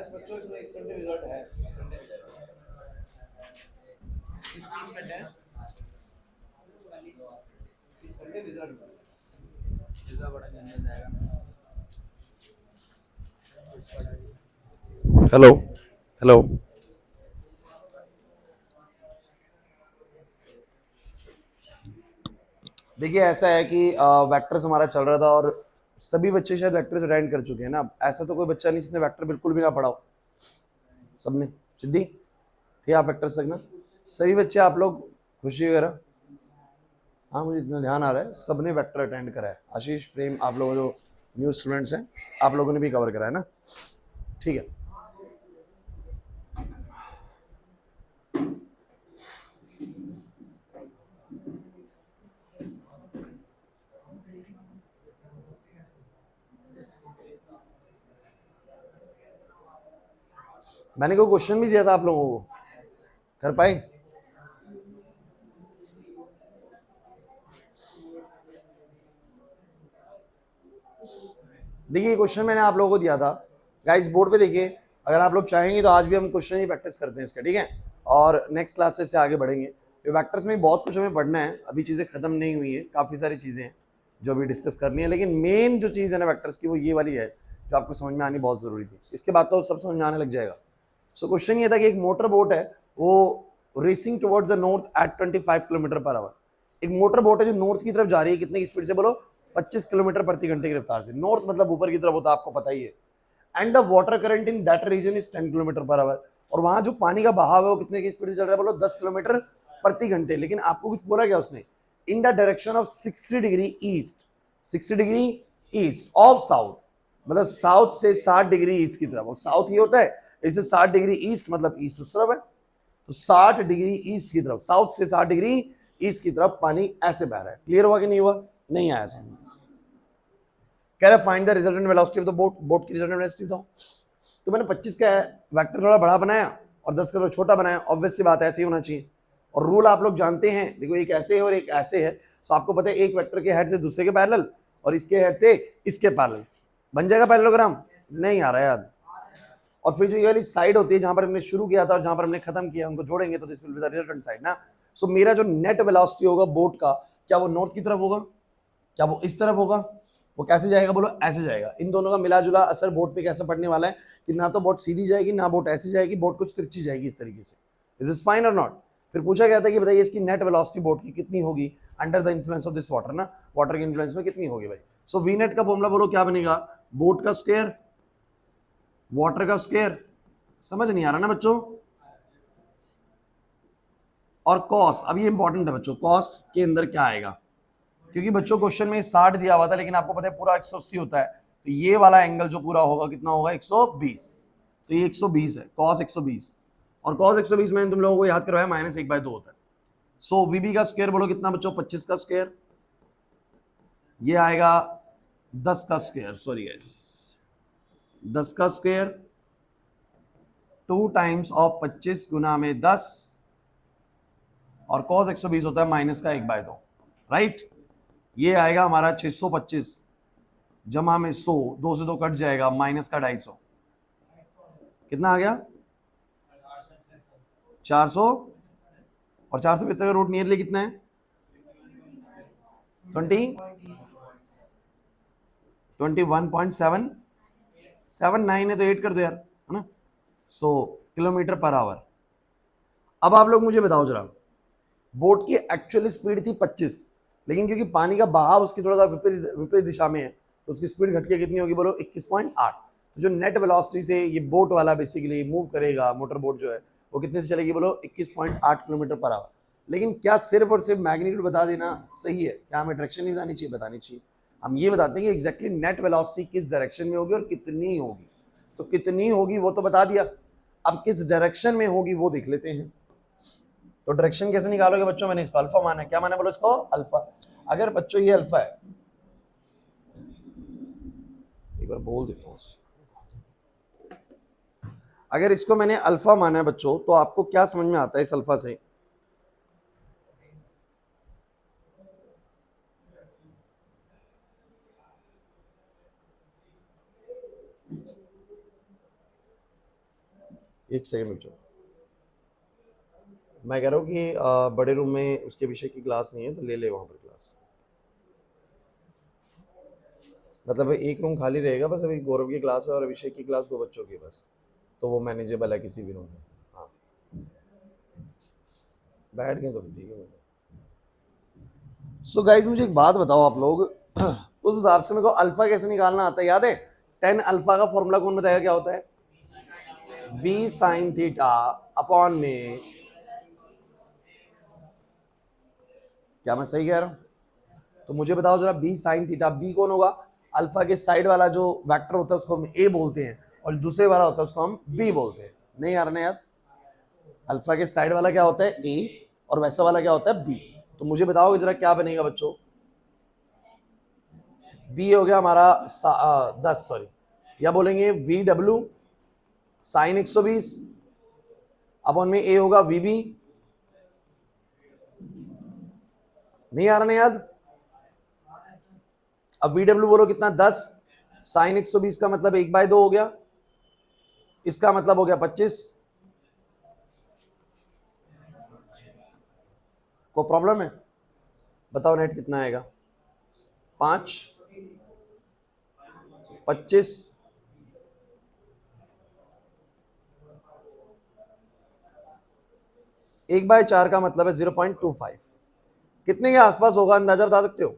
Yes बच्चों, इसमें इस संडे रिजल्ट है, इस संडे इस चीज का टेस्ट इस संडे रिजल्ट जितना बड़ा गंदा जाएगा। हेलो हेलो, देखिए ऐसा है कि वेक्टर्स हमारा चल रहा था और सभी बच्चे शायद वेक्टर्स अटेंड कर चुके हैं ना। ऐसा तो कोई बच्चा नहीं जिसने वेक्टर बिल्कुल भी ना पढ़ा हो, सबने। सिद्धि थे आप वेक्टर्स तक ना? सभी बच्चे आप लोग खुशी वगैरह? हाँ, मुझे इतना ध्यान आ रहा है सबने वेक्टर अटेंड करा है। आशीष, प्रेम, आप लोग जो न्यू स्टूडेंट्स हैं आप लोगों ने भी कवर करा है ना, ठीक है। मैंने कोई क्वेश्चन भी दिया था आप लोगों को, कर पाए? देखिए क्वेश्चन मैंने आप लोगों को दिया था गाइस, बोर्ड पे देखिए। अगर आप लोग चाहेंगे तो आज भी हम क्वेश्चन ही प्रैक्टिस करते हैं इसका, ठीक है। और नेक्स्ट क्लास से आगे बढ़ेंगे। तो वेक्टर्स में बहुत कुछ हमें पढ़ना है, अभी चीज़ें खत्म नहीं हुई है, काफ़ी सारी चीज़ें हैं जो अभी डिस्कस करनी है। लेकिन मेन जो चीज़ है ना वेक्टर्स की, वो ये वाली है जो आपको समझ में आनी बहुत ज़रूरी थी। इसके बाद तो सब समझ में आने लग जाएगा। सो क्वेश्चन ये था कि एक मोटर बोट है, वो racing towards the north at 25 kilometre per hour. एक मोटर बोट है जो नॉर्थ की तरफ जा रही है, कितनी स्पीड से बोलो? 25 किलोमीटर प्रति घंटे की रफ्तार से। नॉर्थ मतलब ऊपर की तरफ होता है, आपको पता ही है। And the water current in that region is 10 kilometre per hour. और वहां जो पानी का बहाव है वो कितने की स्पीड से चल रहा है बोलो? 10 किलोमीटर प्रति घंटे। लेकिन आपको कुछ बोला क्या उसने? इन the direction of 60 degree east, 60 degree east of south, मतलब साउथ से 60 डिग्री ईस्ट की तरफ। और साउथ ये होता है, इसे 60 डिग्री ईस्ट मतलब ईस्ट उस तरफ है, तो 60 डिग्री ईस्ट की तरफ, साउथ से 60 डिग्री ईस्ट की तरफ पानी ऐसे बह रहा है। क्लियर हुआ कि नहीं हुआ? नहीं आया समझ? कह रहा find the resultant velocity of the boat, boat की रिजल्टेंट वेलोसिटी बताओ। तो मैंने 25 का वेक्टर थोड़ा बड़ा बनाया और 10 का थोड़ा छोटा बनाया। ऑब्वियस सी बात है, ऐसे ही होना चाहिए। और रूल आप लोग जानते हैं, देखो एक ऐसे है और एक ऐसे है। तो आपको पता है एक वेक्टर के हेड से दूसरे के पैरेलल और इसके हेड से इसके पैरेलल बन जाएगा पैरेललोग्राम। नहीं आ रहा है याद। और फिर जो ये वाली साइड होती है जहां पर हमने शुरू किया था और जहां पर हमने खत्म किया, उनको जोड़ेंगे तो this will be the resultant side ना। सो मेरा जो नेट वेलोसिटी होगा बोट का, क्या वो नॉर्थ की तरफ होगा? क्या वो इस तरफ होगा? वो कैसे जाएगा बोलो? ऐसे जाएगा। इन दोनों का मिला जुला असर बोट पे कैसे पड़ने वाला है कि ना तो बोट सीधी जाएगी ना बोट ऐसी जाएगी, बोट कुछ तिरछी जाएगी इस तरीके से। इज इज फाइन और नॉट? फिर पूछा गया था कि बताइए इसकी नेट वेलोसिटी बोट की कितनी होगी under the influence of this water ना, वाटर के इन्फ्लुएंस में कितनी होगी भाई। सो वी नेट का फॉर्मूला बोलो क्या बनेगा? बोट का स्क्वायर, वाटर का स्क्वायर, समझ नहीं आ रहा ना बच्चों? और कॉस, अब ये इंपॉर्टेंट है बच्चों, कॉस के अंदर क्या आएगा? क्योंकि बच्चों क्वेश्चन में 60 दिया हुआ था लेकिन आपको पता है पूरा 180 होता है, तो ये वाला एंगल जो पूरा होगा कितना होगा? 120। तो ये 120 है, कॉस 120। और कॉस 120 मैंने तुम लोगों को याद करवाया -1/2 होता है। सो वीबी का स्क्वायर बोलो कितना बच्चों? 25 का स्क्वायर। ये आएगा 10 का स्क्वायर, सॉरी गाइस, 10 का स्क्वायर 2 टाइम्स ऑफ 25 गुना में 10, और कॉस 120 होता है -1/2, राइट। ये आएगा हमारा 625 जमा में 100, 2 से 2 कट जाएगा, -250। कितना आ गया? 400। और 475 का रूट नियरली कितना है? 21.779 है, तो 8 कर दो यार, है ना। सो किलोमीटर पर आवर। अब आप लोग मुझे बताओ जरा, बोट की एक्चुअल स्पीड थी 25, लेकिन क्योंकि पानी का बहाव उसकी थोड़ा सा विपरीत विपरीत दिशा में है, तो उसकी स्पीड घट के कितनी होगी बोलो? 21.8। तो जो नेट वेलोसिटी से ये बोट वाला बेसिकली मूव करेगा, मोटर बोट जो है, वो कितने से चलेगी बोलो? 21.8 किलोमीटर पर आवर। लेकिन क्या सिर्फ और सिर्फ मैग्नीट्यूड बता देना सही है? क्या हमें डायरेक्शन नहीं बतानी चाहिए? बतानी चाहिए। हम ये बताते हैं कि एग्जैक्टली नेट वेलोसिटी किस डायरेक्शन में होगी और कितनी होगी। तो कितनी होगी वो तो बता दिया, अब किस डायरेक्शन में होगी वो देख लेते हैं। तो डायरेक्शन कैसे निकालोगे बच्चों? मैंने इसको अल्फा माना है। क्या माना बोलो इसको? अल्फा। अगर बच्चों ये अल्फा है, एक बार बोल देता हूँ, अगर इसको मैंने अल्फा माना है बच्चों, तो आपको क्या समझ में आता है इस अल्फा से? एक सेकंड रुक जाओ, मैं कह रहा हूँ कि बड़े रूम में उसके अभिषेक की क्लास नहीं है तो ले ले वहाँ पर क्लास। मतलब एक रूम खाली रहेगा बस, अभी गौरव की क्लास है और अभिषेक की क्लास 2 बच्चों की बस, तो वो मैनेजेबल है किसी भी रूम में। हाँ बैठ गए तो ठीक है। सो गाइज मुझे एक बात बताओ आप लोग, उस हिसाब से मेरे को अल्फा कैसे निकालना आता है, याद है? 10 अल्फा का फॉर्मूला कौन बताएगा क्या होता है? बी साइन थीटा अपॉन में, क्या मैं सही कह रहा हूं? तो मुझे बताओ जरा, बी साइन थीटा, बी कौन होगा? अल्फा के साइड वाला जो वेक्टर होता है उसको हम ए बोलते हैं, और दूसरे वाला होता है उसको हम बी बोलते हैं। नहीं यार नहीं यार, अल्फा के साइड वाला क्या होता है? ए, और वैसा वाला क्या होता है? बी। तो मुझे बताओ जरा क्या बनेगा बच्चों? बी हो गया हमारा 10, सॉरी, या बोलेंगे वी डब्ल्यू साइन 120 अपॉन में ए होगा वी बी। नहीं आ रहा ना याद? अब वी डब्ल्यू बोलो कितना? 10, साइन 120 का मतलब 1/2 हो गया, इसका मतलब हो गया 25। कोई प्रॉब्लम है? बताओ नेट कितना आएगा? 5, 25, एक बाय 4 का मतलब है 0.25। कितने के आसपास होगा, अंदाजा बता सकते हो?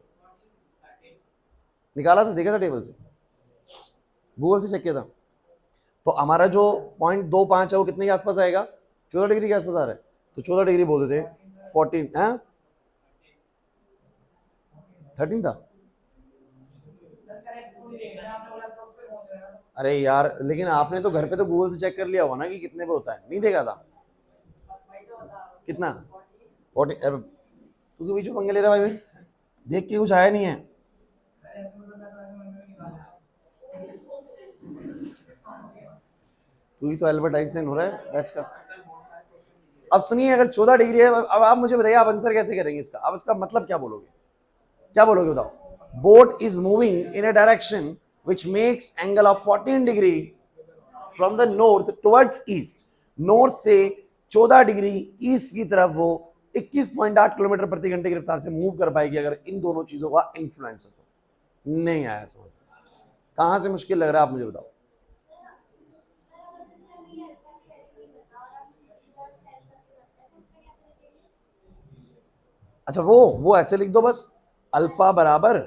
निकाला था, देखा था टेबल से, गूगल से चेक किया था। तो हमारा जो 0.25 है वो कितने के आसपास आएगा? 14 डिग्री के आसपास आ रहा है, तो 14 डिग्री बोल देते हैं। 14 है, 13 था। अरे यार लेकिन आपने तो घर पे तो गूगल से चेक कर लिया होगा ना कि कितने पे होता है, नहीं देखा था? कितना? 14। तू के बीच में पंगे ले रहा है भाई, देख के कुछ आया नहीं है। तू ही तो एल्बर्ट आइंस्टाइन हो रहा है बैच का। अब सुनिए, अगर 14 डिग्री है, अब आप मुझे बताइए आप आंसर कैसे करेंगे इसका? अब इसका मतलब क्या बोलोगे? क्या बोलोगे बताओ? Boat is moving in a direction which makes angle of 14 degree from the north towards east. North से 14 डिग्री ईस्ट की तरफ वो 21.8 किलोमीटर प्रति घंटे की रफ्तार से मूव कर पाएगी अगर इन दोनों चीजों का इन्फ्लुएंस हो तो। नहीं आया समझ? कहां से मुश्किल लग रहा है आप मुझे बताओ? अच्छा वो ऐसे लिख दो बस, अल्फा बराबर,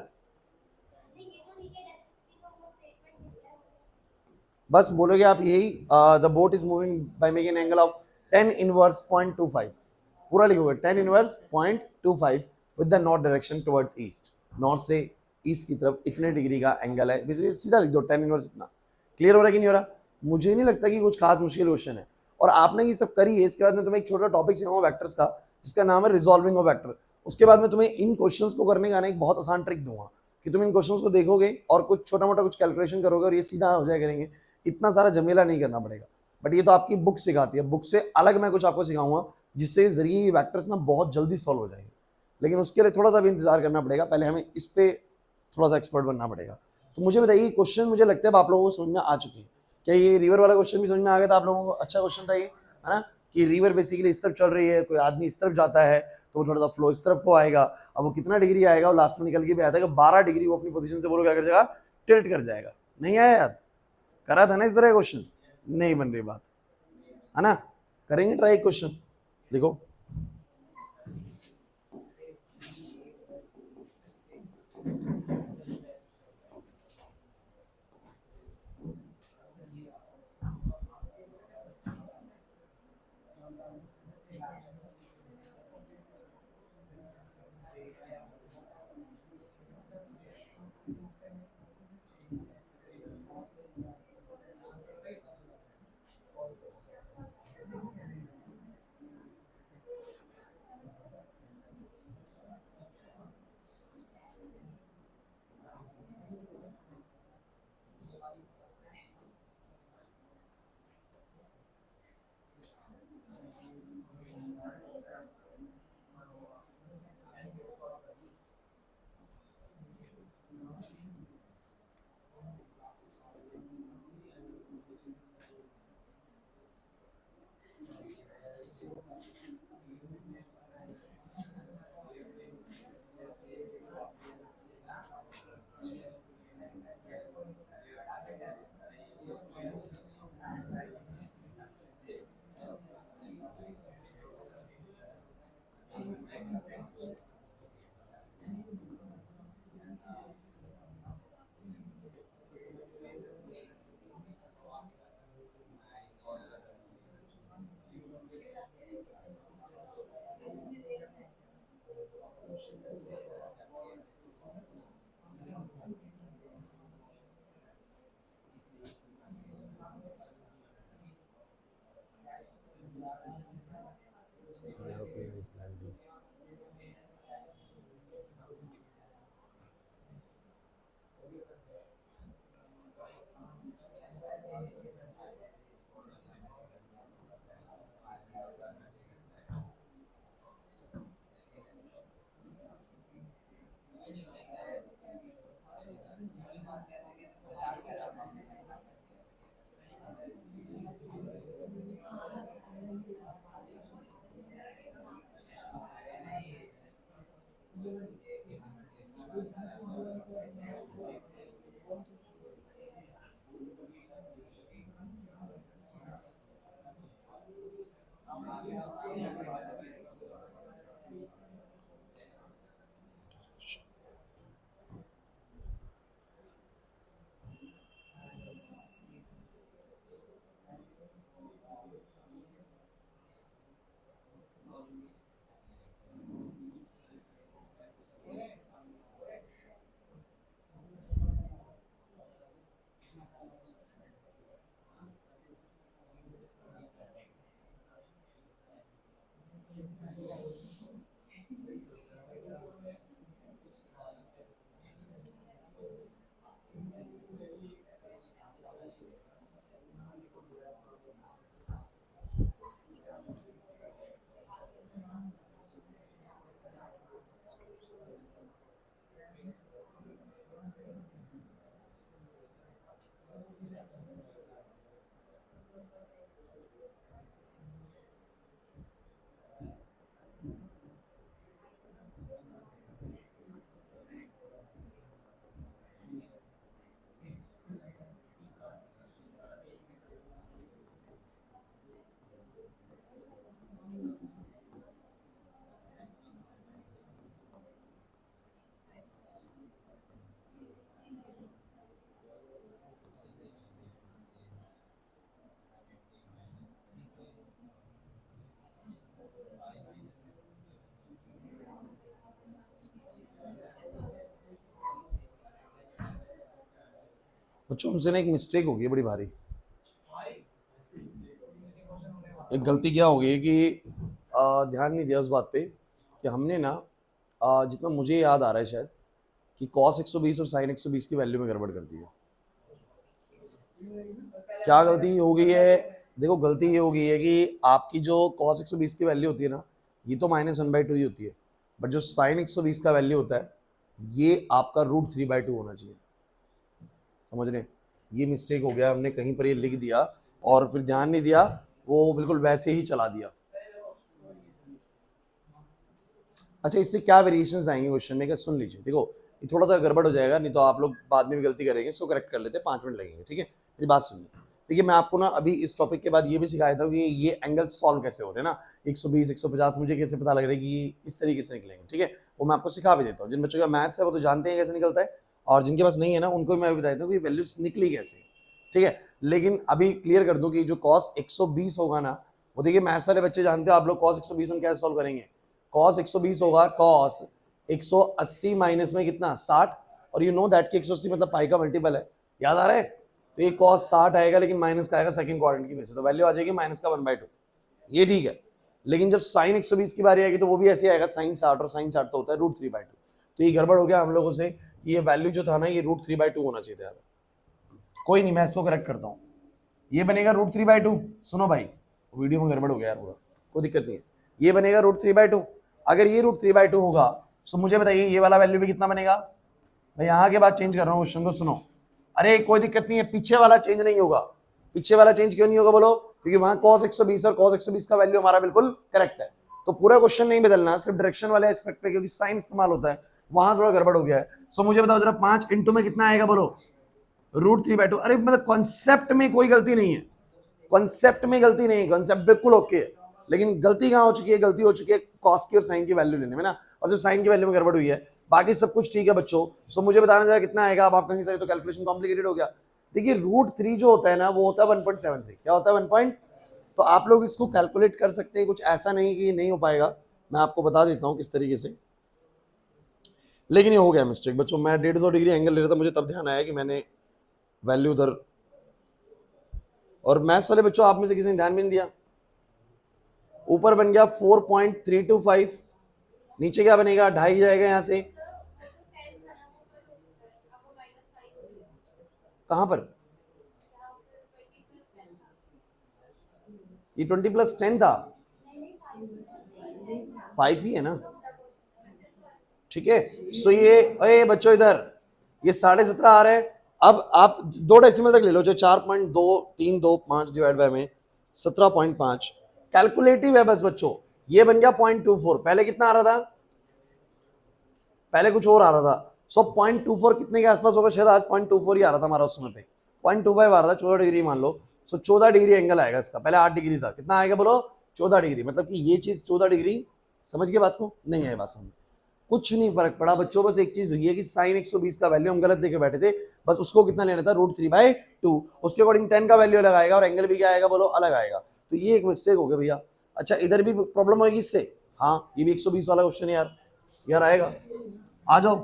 बस बोलोगे आप यही, the boat is moving by making angle of 10 inverse 0.25, पूरा लिखोगे 10 inverse 0.25 with the north direction towards east. North से ईस्ट की तरफ इतने डिग्री का एंगल है, बेसिकली सीधा लिख दो 10 इनवर्स इतना। क्लियर हो रहा है कि नहीं हो रहा? मुझे नहीं लगता कि कुछ खास मुश्किल क्वेश्चन है, और आपने ये सब करी है। इसके बाद मैं तुम्हें एक छोटा टॉपिक सिखाऊंगा वेक्टर्स का, जिसका नाम है रिजॉल्विंग ऑफ वेक्टर। उसके बाद में तुम्हें इन क्वेश्चंस को करने का एक बहुत आसान ट्रिक दूंगा कि तुम इन क्वेश्चंस को देखोगे और कुछ छोटा मोटा कुछ कैलकुलेशन करोगे और ये सीधा हो जाए करेंगे, इतना सारा झमेला नहीं करना पड़ेगा। बट ये तो आपकी बुक सिखाती है, बुक से अलग मैं कुछ आपको सिखाऊंगा जिससे जरिए ये वैक्टर्स ना बहुत जल्दी सॉल्व हो जाएंगे। लेकिन उसके लिए थोड़ा सा भी इंतजार करना पड़ेगा, पहले हमें इस पे थोड़ा सा एक्सपर्ट बनना पड़ेगा। तो मुझे बताइए क्वेश्चन, मुझे लगता है आप लोगों को समझ में आ चुकी है। क्या ये रिवर वाला क्वेश्चन भी समझ में आ गया था आप लोगों को? अच्छा क्वेश्चन था ये, है ना? कि रिवर बेसिकली इस तरफ चल रही है, कोई आदमी इस तरफ जाता है तो वो थोड़ा सा फ्लो इस तरफ को आएगा। अब वो कितना डिग्री आएगा, वो लास्ट में निकल के भी आता है कि 12 डिग्री वो अपनी पोजीशन से बोलो क्या कर जाएगा, टिल्ट कर जाएगा। नहीं आया याद? करा था ना इस तरह क्वेश्चन? नहीं बन रही बात, है ना? करेंगे ट्राई क्वेश्चन, देखो। बच्चों हमसे ना एक मिस्टेक हो गई बड़ी भारी। एक गलती क्या हो गई कि ध्यान नहीं दिया उस बात पे कि हमने ना जितना मुझे याद आ रहा है शायद कि कॉस 120 और साइन 120 की वैल्यू में गड़बड़ कर दी है। क्या गलती हो गई है? देखो गलती ये हो गई है कि आपकी जो cos 120 की वैल्यू होती है ना, ये तो -1/2 ही होती है, बट जो sin 120 का वैल्यू होता है ये आपका √3/2 होना चाहिए। समझ रहे हैं? ये मिस्टेक हो गया, हमने कहीं पर ये लिख दिया और फिर ध्यान नहीं दिया, वो बिल्कुल वैसे ही चला दिया। अच्छा, इससे क्या वेरिएशंस आएंगे क्वेश्चन में, क्या सुन लीजिए। देखो ये थोड़ा सा गड़बड़ हो जाएगा, नहीं तो आप लोग बाद में भी गलती करेंगे, इसको करेक्ट कर लेते हैं, 5 मिनट लगेंगे। ठीक है, मेरी बात सुनिए। देखिए मैं आपको ना अभी इस टॉपिक के बाद ये भी सिखाया था कि ये एंगल सॉल्व कैसे हो रहे हैं ना, 120 150 मुझे कैसे पता लग रहा है कि ये इस तरीके से निकलेंगे। ठीक है, वो मैं आपको सिखा भी देता हूँ। जिन बच्चों का मैथ्स है वो तो जानते हैं कैसे निकलता है, और जिनके पास नहीं है ना उनको मैं बता देता हूँ कि वैल्यूज निकली कैसे। ठीक है, लेकिन अभी क्लियर कर दूं कि जो cos 120 होगा ना, वो देखिए मैथ्स वाले बच्चे जानते हो आप लोग cos 120 हम कैसे सॉल्व करेंगे। cos 120 होगा cos 180 माइनस में कितना 60, और यू नो दैट कि 180 मतलब पाई का मल्टीपल है, याद आ रहा है? तो ये cos 60 आएगा, लेकिन माइनस का आएगा सेकंड क्वाड्रेंट की वजह से, तो वैल्यू आ जाएगी माइनस का 1/2। ये ठीक है, लेकिन जब sin 120 की बारी आएगी तो वो भी ऐसे आएगा sin 60, और sin 60 तो होता है √3/2। तो ये गड़बड़ हो गया हम लोगों से कि ये वैल्यू जो था ना ये √3/2 होना चाहिए था। कोई नहीं, मैं इसको करेक्ट करता हूँ। ये बनेगा √3/2। सुनो भाई, वीडियो में गड़बड़ हो गया यार पूरा, कोई दिक्कत नहीं है। ये बनेगा √3/2। अगर ये √3/2 होगा तो मुझे बताइए ये वाला वैल्यू भी कितना बनेगा। मैं यहाँ के बाद चेंज कर रहा हूँ क्वेश्चन को, सुनो। अरे कोई दिक्कत नहीं है, पीछे वाला चेंज नहीं होगा। पीछे वाला चेंज क्यों नहीं होगा बोलो? क्योंकि वहां cos 120 और cos 120 का वैल्यू हमारा बिल्कुल करेक्ट है, तो पूरा क्वेश्चन नहीं बदलना, सिर्फ डायरेक्शन वाले एस्पेक्ट पे, क्योंकि साइन इस्तेमाल होता है, वहां थोड़ा गड़बड़ हो गया है। सो मुझे बताओ जरा, 5 इंटू में कितना आएगा बोलो? √3/2। अरे मतलब कॉन्सेप्ट में कोई गलती नहीं है, कॉन्सेप्ट में गलती नहीं है, कॉन्सेप्ट बिल्कुल ओके है, लेकिन गलती कहां हो चुकी है? गलती हो चुकी है कॉस की और साइन की वैल्यू लेने में ना, और जो साइन की वैल्यू में गड़बड़ हुई है। बाकी सब कुछ ठीक है बच्चों। सो मुझे बताना जरा कितना आएगा। अब आप कहीं से तो कैलकुलेशन कॉम्प्लिकेटेड हो गया। देखिए √3 जो होता है ना वो होता है 1.73। क्या होता है? 1 पॉइंट। तो आप लोग इसको कैलकुलेट कर सकते हैं, कुछ ऐसा नहीं कि नहीं हो पाएगा। मैं आपको बता देता हूँ किस तरीके से। लेकिन ये हो गया मिस्टेक बच्चों, मैं 150 डिग्री एंगल ले रहा था, मुझे तब ध्यान आया कि मैंने वैल्यू उधर, और मैथ्स वाले बच्चों आप में से किसी ने ध्यान भी नहीं दिया। ऊपर बन गया 4.325, नीचे क्या बनेगा, 2.5 जाएगा यहां से, कहां पर, ये 20 + 10 था, 5 ही है ना, ठीक है। सो ये, अरे बच्चों इधर ये 17.5 आ रहा है। अब आप 2 डेसिमल तक ले लो, जो 4.2325 डिवाइड बाय में 17.5, कैलकुलेटिव है बस बच्चों। ये बन गया 0.24, पहले कितना आ रहा था, पहले कुछ और आ रहा था। सो 0.24 कितने के आसपास होगा, शायद आज 0.24 ही आ रहा था हमारा उस समय पे, 0.25 आ रहा था, 14 डिग्री मान लो। सो 14 डिग्री एंगल आएगा इसका, पहले 8 डिग्री था, कितना आएगा बोलो, 14 डिग्री। मतलब कि ये चीज 14 डिग्री, समझ गए बात को, नहीं आई बात समझ, कुछ नहीं फर्क पड़ा बच्चों। बस एक चीज हुई है कि साइन 120 का वैल्यू हम गलत लेके बैठे थे, बस उसको कितना लेना था, √3/2, उसके अकॉर्डिंग 10 का वैल्यू अलग आएगा और एंगल भी क्या आएगा बोलो, अलग आएगा। तो ये एक मिस्टेक हो गया भैया। अच्छा इधर भी प्रॉब्लम होगी इससे, हाँ ये भी 120 वाला क्वेश्चन यार, यार आएगा, आ जाओ।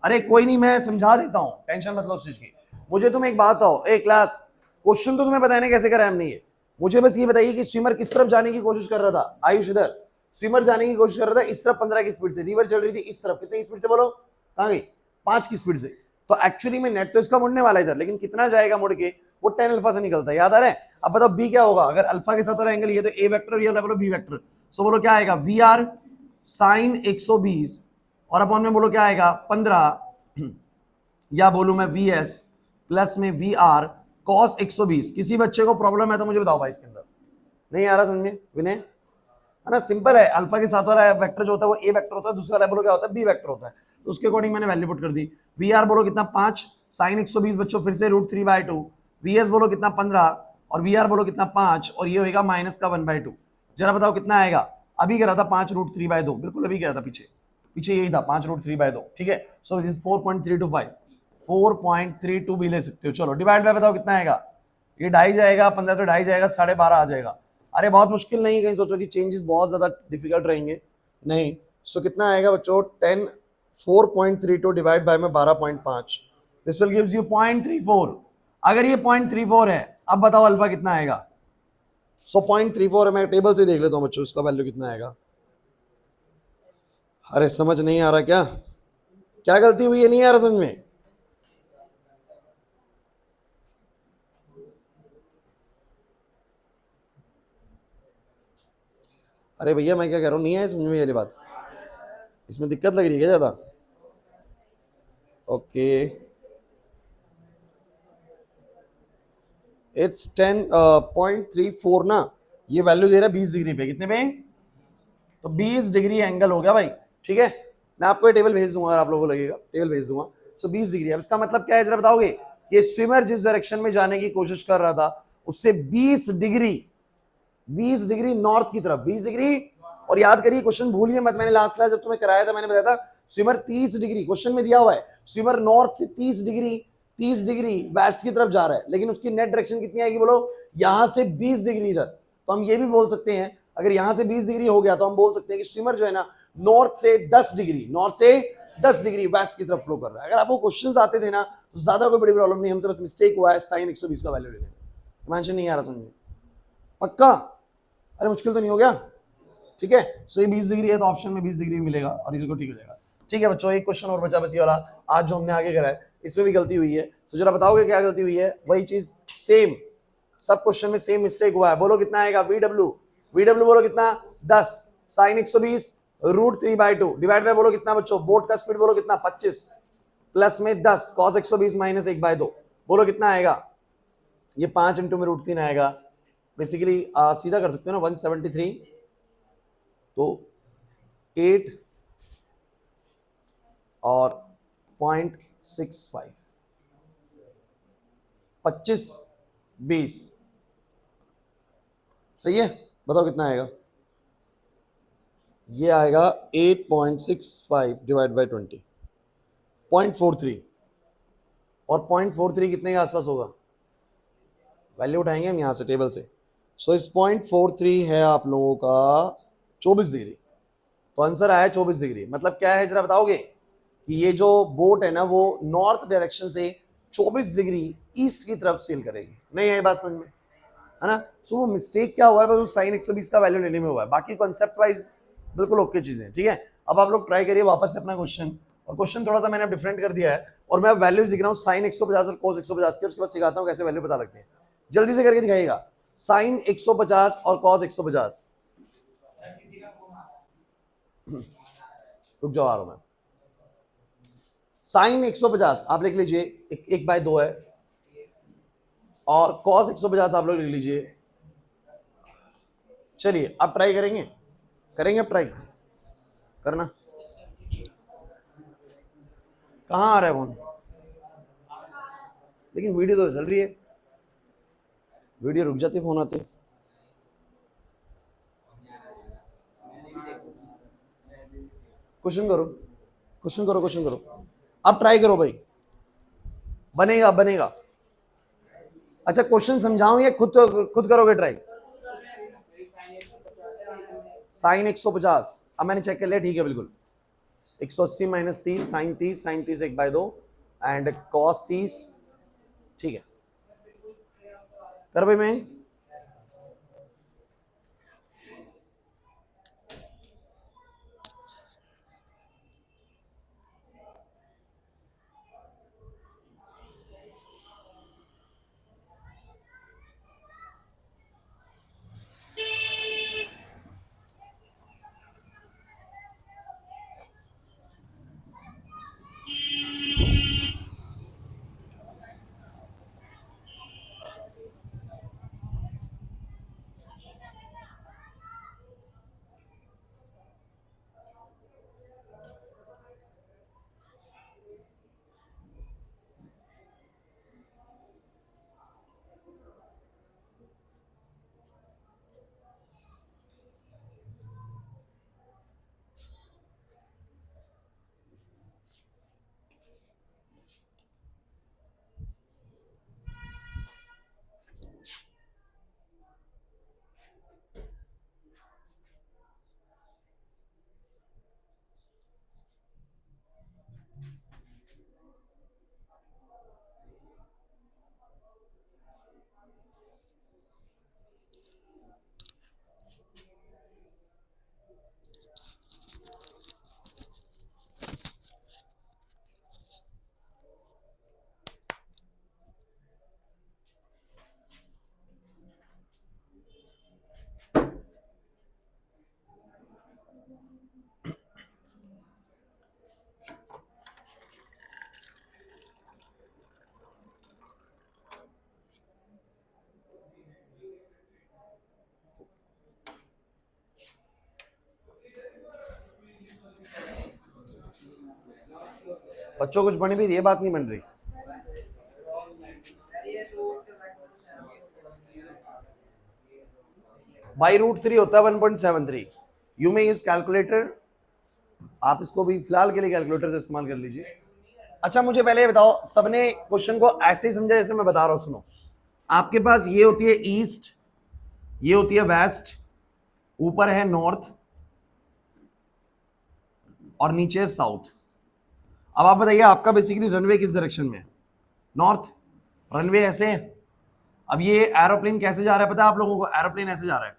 अरे कोई नहीं, मैं समझा देता हूँ, टेंशन मत लो उस चीज की। मुझे तुम एक बात आओ, ए क्लास, क्वेश्चन तो तुम्हें बताने कैसे करा नहीं है, मुझे बस ये बताइए कि स्विमर किस तरफ जाने की कोशिश कर रहा था, आयुष इधर स्विमर जाने की कोशिश कर रहा था इस तरफ 15 की स्पीड से, रिवर चल रही थी इस तरफ, कितनी स्पीड से बोलो, कहां गई, 5 की स्पीड से। तो एक्चुअली में नेट तो इसका मुड़ने वाला इधर, लेकिन कितना जाएगा मुड़ के, वो 10 अल्फा से निकलता है, याद आ रहा है। अब बताओ बी क्या होगा, अगर अल्फा के साथ वाला एंगल ये तो ए वेक्टर और ये वाला बोलो बी वेक्टर, सो बोलो क्या आएगा, वी आर साइन 120 और अपॉन में बोलो क्या आएगा 15, या बोलूं मैं वी एस प्लस में वी आर कॉस 120। किसी बच्चे को प्रॉब्लम है तो मुझे बताओ भाई, इसके अंदर नहीं आ रहा समझ में विनय, है ना, सिंपल है। अल्फा के साथ वाला वेक्टर जो होता है वो ए वेक्टर होता है, दूसरा वाला बोलो क्या होता है, बी वेक्टर होता है। तो उसके अकॉर्डिंग मैंने वैल्यू पुट कर दी। वी आर बोलो कितना 5 साइन 120 बच्चों, फिर से √3/2, वी एस बोलो कितना 15 और वी आर बोलो कितना 5, और ये होगा माइनस का 1/2। जरा बताओ कितना आएगा, अभी कह रहा था 5√3/2, बिल्कुल अभी कह रहा था, पीछे पीछे यही था 5√3/2, ठीक है। सो दिस इज 4.325, 4.32 भी ले सकते हो। चलो डिवाइड बाय बताओ कितना आएगा, ये 2.5 जाएगा, 15 तो 2.5 जाएगा, 12.5 आ जाएगा। अरे बहुत मुश्किल नहीं, कहीं सोचो कि चेंजेस बहुत ज्यादा डिफिकल्ट रहेंगे, नहीं। सो कितना आएगा बच्चों, 10 4.32 डिवाइड बाय में 12.5, दिस विल गिव्स यू 0.34। अगर ये 0.34 है, अब बताओ अल्फा कितना आएगा। सो 0.34 है, मैं टेबल से देख लेता हूँ बच्चों इसका वैल्यू कितना आएगा। अरे समझ नहीं आ रहा क्या, क्या गलती हुई है, नहीं आ रहा समझ में। अरे भैया मैं क्या कह रहा हूँ, नहीं है समझ में वाली बात, इसमें दिक्कत लग रही है क्या ज्यादा, ओके। इट्स 10.34 ना, ये वैल्यू दे रहा है 20 डिग्री पे, कितने पे, तो 20 डिग्री एंगल हो गया भाई, ठीक है। मैं आपको ये टेबल भेज दूंगा, अगर आप लोगों को लगेगा टेबल भेज दूंगा। सो 20 डिग्री, अब इसका मतलब क्या है जरा बताओगे, कि स्विमर जिस डायरेक्शन में जाने की कोशिश कर रहा था उससे 20 डिग्री, 20 डिग्री नॉर्थ की तरफ, 20 डिग्री। और याद करिए क्वेश्चन भूलिए मत, मैंने लास्ट क्लास जब तुम्हें कराया था मैंने बताया था स्विमर 30 डिग्री, क्वेश्चन में दिया हुआ है स्विमर नॉर्थ से 30 डिग्री, 30 डिग्री वेस्ट की तरफ जा रहा है, लेकिन उसकी नेट डायरेक्शन कितनी आएगी बोलो, यहां से 20 डिग्री इधर। तो हम ये भी बोल सकते हैं, अगर यहां से 20 डिग्री हो गया तो हम बोल सकते हैं कि स्विमर जो है ना नॉर्थ से 10 डिग्री, नॉर्थ से 10 डिग्री वेस्ट की तरफ फ्लो कर रहा है। अगर आपको क्वेश्चंस आते थे ना तो ज्यादा कोई बड़ी प्रॉब्लम नहीं, हमसे बस मिस्टेक हुआ है साइन 120 का वैल्यू लेने में, इमेंशन नहीं आ रहा समझ में, पक्का, अरे मुश्किल तो नहीं हो गया, ठीक है। सो ये 20 डिग्री है तो ऑप्शन में 20 डिग्री मिलेगा और ये ठीक हो जाएगा, ठीक है बच्चों। एक क्वेश्चन और बचा बस ये वाला, आज जो हमने आगे करा है इसमें भी गलती हुई है, तो जरा बताओगे क्या गलती हुई है, वही चीज सेम, सब क्वेश्चन में सेम मिस्टेक हुआ है। बोलो कितना आएगा, वीडब्ल्यू बोलो कितना 10 साइन 120 √3/2 डिवाइड बाय बोलो कितना बच्चों, बोट का स्पीड बोलो कितना 25 प्लस में 10 कॉस 120 माइनस 1/2, बोलो कितना आएगा, ये 5 इंटू में √3 आएगा, बेसिकली सीधा कर सकते हो ना 173, तो 8 और 0.65, 25 20, सही है। बताओ कितना आएगा, ये आएगा 8.65 डिवाइड बाय 20, 0.43, और 0.43 कितने के आसपास होगा, वैल्यू उठाएंगे हम यहां से टेबल से। सो इस 0.43 है आप लोगों का 24 डिग्री, तो आंसर आया 24 डिग्री। मतलब क्या है जरा बताओगे, कि ये जो बोट है ना वो नॉर्थ डायरेक्शन से 24 डिग्री ईस्ट की तरफ सेल करेगी। नहीं है ये बात समझ में, है ना? सो वो मिस्टेक क्या हुआ है, बस वो साइन 120 का वैल्यू लेने में हुआ है, बाकी कॉन्सेप्ट वाइज बिल्कुल ओके चीजें, ठीक है। अब आप लोग ट्राई करिए वापस से अपना क्वेश्चन, और क्वेश्चन थोड़ा सा मैंने डिफरेंट कर दिया है, और मैं वैल्यूज दिख रहा हूँ साइन 150 और कोस 150 के, उसके बाद सिखाता हूँ कैसे वैल्यू पता लगती है। जल्दी से करके दिखाइएगा, साइन 150 और कॉस 150। रुक जाओ आ रहा हूं मैं। साइन 150 आप लिख लीजिए, 1/2 है, और कॉस 150 आप लोग लिख लीजिए। चलिए अब ट्राई करेंगे, अब ट्राई करना। कहाँ आ रहा है फोन? लेकिन वीडियो तो चल रही है, वीडियो रुक जाती फोन आते। क्वेश्चन करो, क्वेश्चन करो, अब ट्राई करो भाई, बनेगा। अच्छा क्वेश्चन समझाऊं या खुद करोगे ट्राई? साइन 150 अब मैंने चेक कर लिया, ठीक है बिल्कुल। 180 minus 30 sine 30, sine 30 1/2 and cos 30, ठीक है। कर भाई मैं बच्चों कुछ बन भी रही है, बात नहीं बन रही। बाई रूट 3 होता है 1.73। यू मे यूज कैलकुलेटर, आप इसको भी फिलहाल के लिए कैलकुलेटर से इस्तेमाल कर लीजिए। अच्छा मुझे पहले ये बताओ, सबने क्वेश्चन को ऐसे ही समझा जैसे मैं बता रहा हूं? सुनो, आपके पास ये होती है ईस्ट, ये होती है वेस्ट, ऊपर है नॉर्थ और नीचे है साउथ। अब आप बताइए आपका बेसिकली रनवे किस डायरेक्शन में है? नॉर्थ। रनवे ऐसे है। अब ये एरोप्लेन कैसे जा रहा है पता है आप लोगों को? एरोप्लेन ऐसे जा रहा है,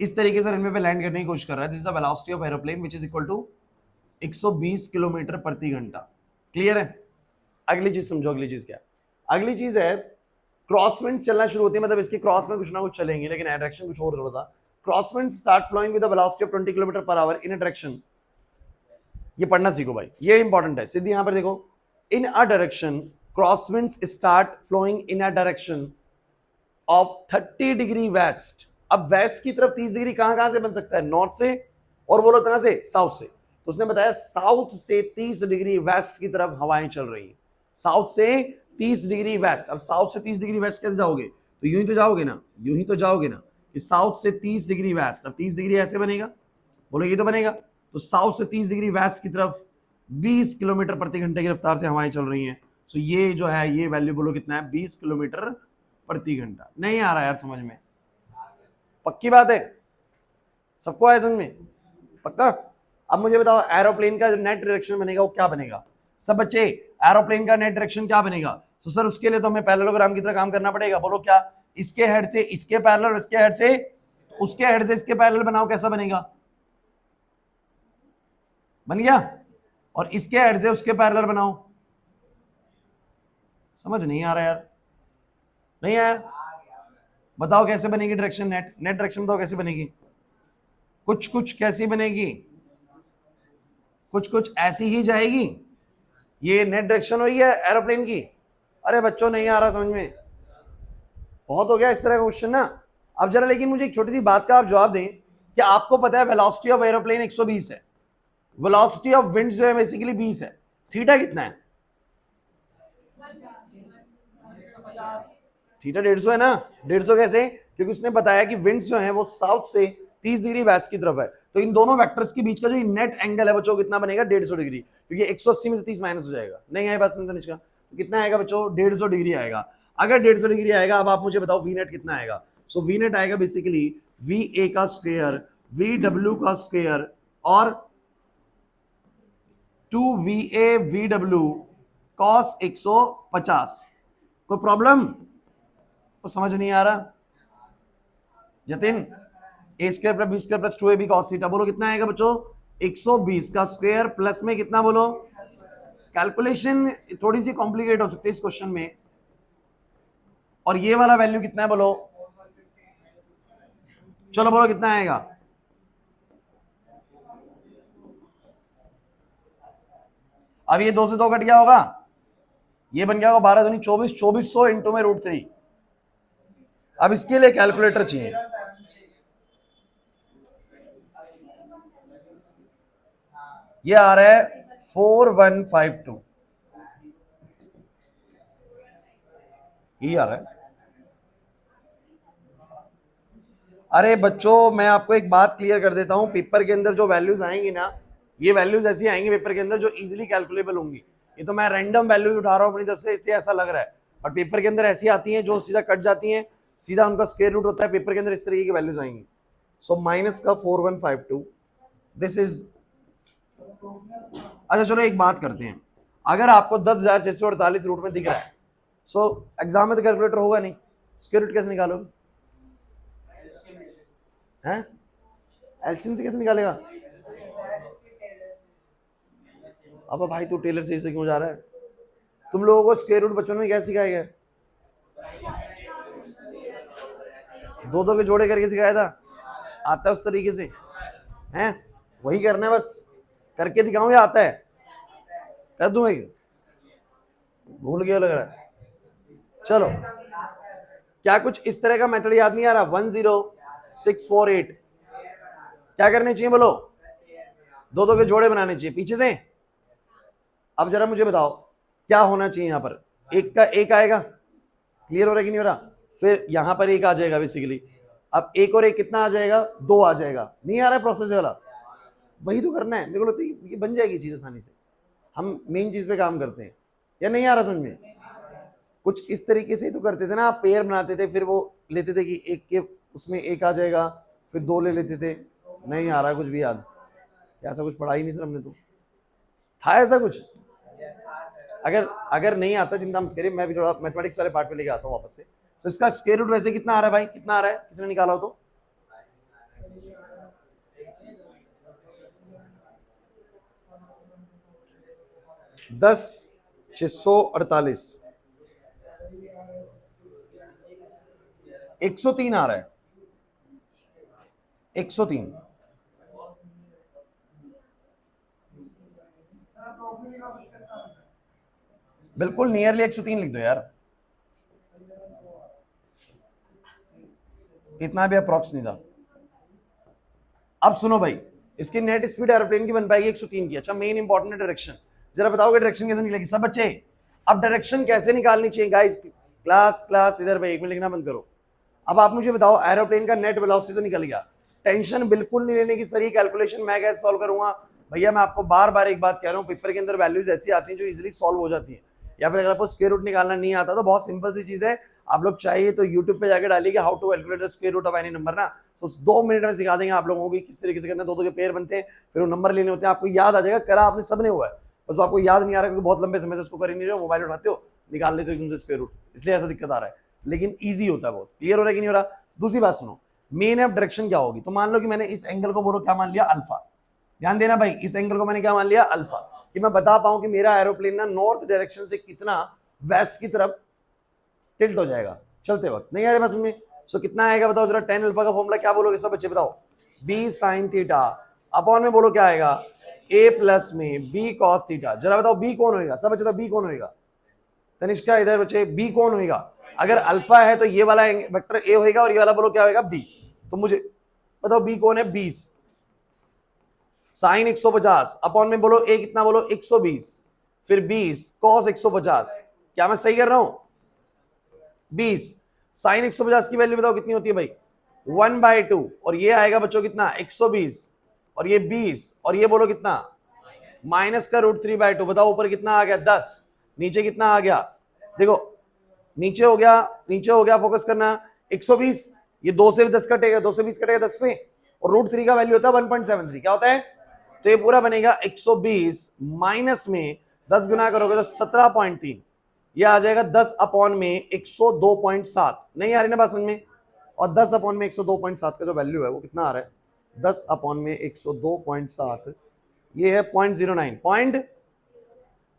इस तरीके से रनवे पे लैंड करने की कोशिश कर रहा है। This is the velocity of aeroplane which is equal to 120 kilometre प्रति घंटा। क्लियर है? अगली चीज समझो, अगली चीज क्या है? अगली चीज है क्रॉसविंड चलना शुरू होती है, मतलब इसके क्रॉस में कुछ ना कुछ चलेंगे, लेकिन डायरेक्शन कुछ और होगा। Crosswind start flowing with the velocity of 20 kilometre per hour in a direction. ये पढ़ना सीखो भाई, ये इंपॉर्टेंट है। सीधी यहां पर देखो, in a direction crosswinds start flowing in a direction of 30 degree west. अब वेस्ट की तरफ 30 डिग्री कहां कहां से बन सकता है? नॉर्थ से, और बोलो कहां से? साउथ से। तो उसने बताया साउथ से 30 डिग्री वेस्ट की तरफ हवाएं चल रही हैं। साउथ से 30 डिग्री वेस्ट। अब साउथ से 30 डिग्री वेस्ट कैसे जाओगे? तो यूं ही तो जाओगे ना, यूं ही तो जाओगे ना, कि साउथ से 30 डिग्री वेस्ट। अब 30 डिग्री ऐसे बनेगा, बोलो ये तो बनेगा। तो साउथ से 30 डिग्री वेस्ट की तरफ 20 किलोमीटर प्रति घंटे की रफ्तार से हवाएं चल रही हैं। सो ये जो है ये वैल्यू बोलो कितना है? 20 किलोमीटर प्रति घंटा। नहीं आ रहा यार समझ में? पक्की बात है? सबको आया समझ में? पक्का? अब मुझे बताओ एरोप्लेन का जो नेट डायरेक्शन बनेगा वो क्या बनेगा सब बच्चे? एरोप्लेन का नेट डायरेक्शन क्या बनेगा? तो सर उसके लिए तो हमें पैरेललोग्राम की तरह काम करना पड़ेगा। बोलो क्या? इसके हेड से इसके पैरेलल, इसके हेड से उसके हेड से इसके पैरेलल बनाओ, कैसा बनेगा? बन गया। और इसके हेड से उसके पैरेलल बनाओ। समझ नहीं आ रहा यार, नहीं आया? बताओ कैसे बनेगी डायरेक्शन? नेट डायरेक्शन बताओ कैसे बनेगी? कुछ कुछ कैसी बनेगी? कुछ कुछ ऐसी ही जाएगी। ये नेट डायरेक्शन हुई है एरोप्लेन की। अरे बच्चों नहीं आ रहा समझ में? बहुत हो गया इस तरह का क्वेश्चन ना। अब जरा लेकिन मुझे एक छोटी सी बात का आप जवाब दें कि आपको पता है वेलोसिटी ऑफ एरोप्लेन 120 है, वेलोसिटी ऑफ विंड जो है बेसिकली 20 है, थीटा कितना है? थीटा 150 है ना। 150 कैसे? क्योंकि उसने बताया कि विंड्स जो है वो साउथ से 30 डिग्री वेस्ट की तरफ है, तो इन दोनों वेक्टर्स के बीच का जो नेट एंगल है बच्चों कितना बनेगा? 150 डिग्री, क्योंकि 180 में से 30 माइनस हो जाएगा। नहीं आए बात समझ का? तो कितना आएगा बच्चों? 150 डिग्री आएगा। अगर 150 डिग्री आएगा, अब आप मुझे बताओ वी नेट कितना आएगा? सो वी नेट आएगा बेसिकली वी ए का स्क्वायर, वी डब्ल्यू का स्क्वायर और 2VA VW cos 150। कोई प्रॉब्लम? तो समझ नहीं आ रहा Jatin? A square plus B square plus 2AB cos theta, बोलो कितना आएगा बच्चों? 120 का स्क्वायर प्लस में कितना बोलो? कैलकुलेशन थोड़ी सी कॉम्प्लिकेट हो सकती है इस क्वेश्चन में। और ये वाला वैल्यू कितना है बोलो? चलो बोलो कितना आएगा? अब ये 2 से 2 कट गया होगा, ये बन गया होगा 12 दूनी 24, 2400 इंटू में √3। अब इसके लिए कैलकुलेटर चाहिए। ये आ रहा है 4152, ये आ रहा है। अरे बच्चों मैं आपको एक बात क्लियर कर देता हूं, पेपर के अंदर जो वैल्यूज आएंगी ना, ये वैल्यूज ऐसी आएंगी पेपर के अंदर जो इजीली कैलकुलेबल होंगी। ये तो मैं रैंडम वैल्यूज उठा रहा हूं अपनी तरफ से, इसलिए ऐसा लग रहा है, और पेपर के अंदर ऐसी आती हैं जो सीधा कट जाती हैं, सीधा उनका स्क्वायर रूट होता है। पेपर के अंदर इस तरीके की वैल्यूज आएंगी। सो माइनस का 4152, दिस इज। अच्छा चलो एक बात करते हैं, अगर आपको 10,648 रूट में दिख रहा है, सो एग्जाम में तो कैलकुलेटर होगा नहीं, स्क्वायर रूट कैसे निकालोगे? हैं? एलसीएम से कैसे निकालेगा? अब भाई तू टेलर से क्यों जा रहा है? तुम लोगों को स्क्वायर रूट बचपन में क्या सिखाया गया? 2-2 के जोड़े करके सिखाया था, आता है उस तरीके से? हैं? वही करना है बस, करके दिखाऊं या आता है? कर दूं एक? भूल गया लग रहा है। चलो क्या कुछ इस तरह का मेथड याद नहीं आ रहा? 10648 क्या करने चाहिए बोलो? 2-2 के जोड़े बनाने चाहिए पीछे से। अब जरा मुझे बताओ क्या होना चाहिए यहाँ पर? एक का एक आएगा, क्लियर हो रहा है कि नहीं हो रहा? फिर यहाँ पर एक आ जाएगा बेसिकली। अब एक और एक कितना आ जाएगा? 2 आ जाएगा। नहीं आ रहा है प्रोसेस वाला? वही तो करना है। मेरे को लगता है ये बन जाएगी चीज आसानी से, हम मेन चीज पे काम करते हैं। या नहीं आ रहा समझ में? कुछ इस तरीके से तो करते थे ना, आप पेयर बनाते थे, फिर वो लेते थे कि एक के उसमें एक आ जाएगा, फिर 2 ले लेते थे। नहीं आ रहा कुछ भी याद? ऐसा कुछ पढ़ा ही नहीं सर हमने तो, था ऐसा कुछ? अगर नहीं आता चिंता मत करिए, मैं भी थोड़ा मैथमेटिक्स वाले पार्ट पे लेके आता हूँ वापस से। तो इसका स्क्वायर रूट वैसे कितना आ रहा है भाई? कितना आ रहा है? किसने निकाला हो तो? दस 648 103 आ रहा है, 103। बिल्कुल नियरली 103 लिख दो यार, इतना भी अप्रॉक्स नहीं था। अब सुनो भाई, इसकी नेट स्पीड एरोप्लेन की बन पाएगी 103 की। अच्छा मेन इंपॉर्टेंट डायरेक्शन, जरा बताओगे डायरेक्शन कैसे निकलेगी सब बच्चे? अब डायरेक्शन कैसे निकालनी चाहिए गाइस? क्लास इधर भाई 1 मिनट लिखना बंद करो। अब आप मुझे बताओ एरोप्लेन का नेट वेलोसिटी तो निकल गया, टेंशन बिल्कुल नहीं लेने की सर, ये कैलकुलेशन मैं कैसे सॉल्व करूंगा? भैया मैं आपको बार बार एक बात कह रहा हूँ, पेपर के अंदर वैल्यूज ऐसी आती हैं जो इजीली सॉल्व हो जाती है। या फिर अगर आपको स्क्वायर रूट निकालना नहीं आता तो बहुत सिंपल सी चीज है, आप लोग चाहिए तो यूट्यूब पे जाकर डालिए how to calculate the square root of any number ना, सो 2 मिनट में सिखा देंगे आप लोगों को किस तरीके से करना है। दो के पेयर बनते हैं, फिर वो नंबर लेने होते हैं, आपको याद आ जाएगा, करा आपने सबने हुआ है, बस आपको याद नहीं आ रहा क्योंकि बहुत लंबे समय से उसको कर ही नहीं रहे हो, मोबाइल उठाते हो निकाल लेते हो एकदम से स्क्वायर रूट, इसलिए ऐसा दिक्कत आ रहा है, लेकिन ईजी होता है बहुत। क्लियर हो रहा है कि नहीं हो रहा? दूसरी बात सुनो, मेन ऑफ डायरेक्शन क्या होगी, तो मान लो कि मैंने इस एंगल को बोलो क्या मान लिया, अल्फा। ध्यान देना भाई, इस एंगल को मैंने क्या मान लिया, अल्फा, कि मैं बता पाऊं कि मेरा एरोप्लेन ना नॉर्थ डायरेक्शन से कितना वेस्ट की तरफ टिल्ट हो जाएगा चलते वक्त। नहीं आ रही बात समझ में? सो कितना आएगा बताओ जरा, tan अल्फा का फॉर्मूला क्या बोलोगे सब बच्चे बताओ, b sin थीटा अपॉन में बोलो क्या आएगा, a प्लस में b cos थीटा। जरा बताओ b कौन होएगा, सब बच्चे बताओ b कौन होएगा, तनिष्का इधर बच्चे b कौन होएगा? अगर अल्फा है तो ये वाला वेक्टर a होएगा और ये वाला बोलो क्या होएगा b, तो मुझे बताओ b कौन है, 20 साइन 150 अपॉन में बोलो a कितना बोलो 120, फिर 20 cos 150, क्या मैं सही कर रहा हूं? 20 साइन 150 की वैल्यू बताओ कितनी होती है भाई, 1/2, और ये आएगा बच्चों कितना 120, और ये 20, और ये बोलो कितना माइनस का √3/2, बताओ ऊपर कितना आ गया 10, नीचे कितना आ गया, देखो नीचे हो गया फोकस करना 120, ये 2 से 10 कटेगा, 2 से 20 कटेगा 10 में, और √3 का वैल्यू होता है 1.73, क्या होता है, तो ये पूरा बनेगा 120 माइनस में 10 गुना करोगे तो 17.3, ये आ जाएगा 10 अपॉन में 102.7। नहीं आ रही ना बात समझ में? और 10 अपॉन में 102.7 का जो वैल्यू है वो कितना आ रहा है, 10 अपॉन में 102.7, ये है 0.09 पॉइंट।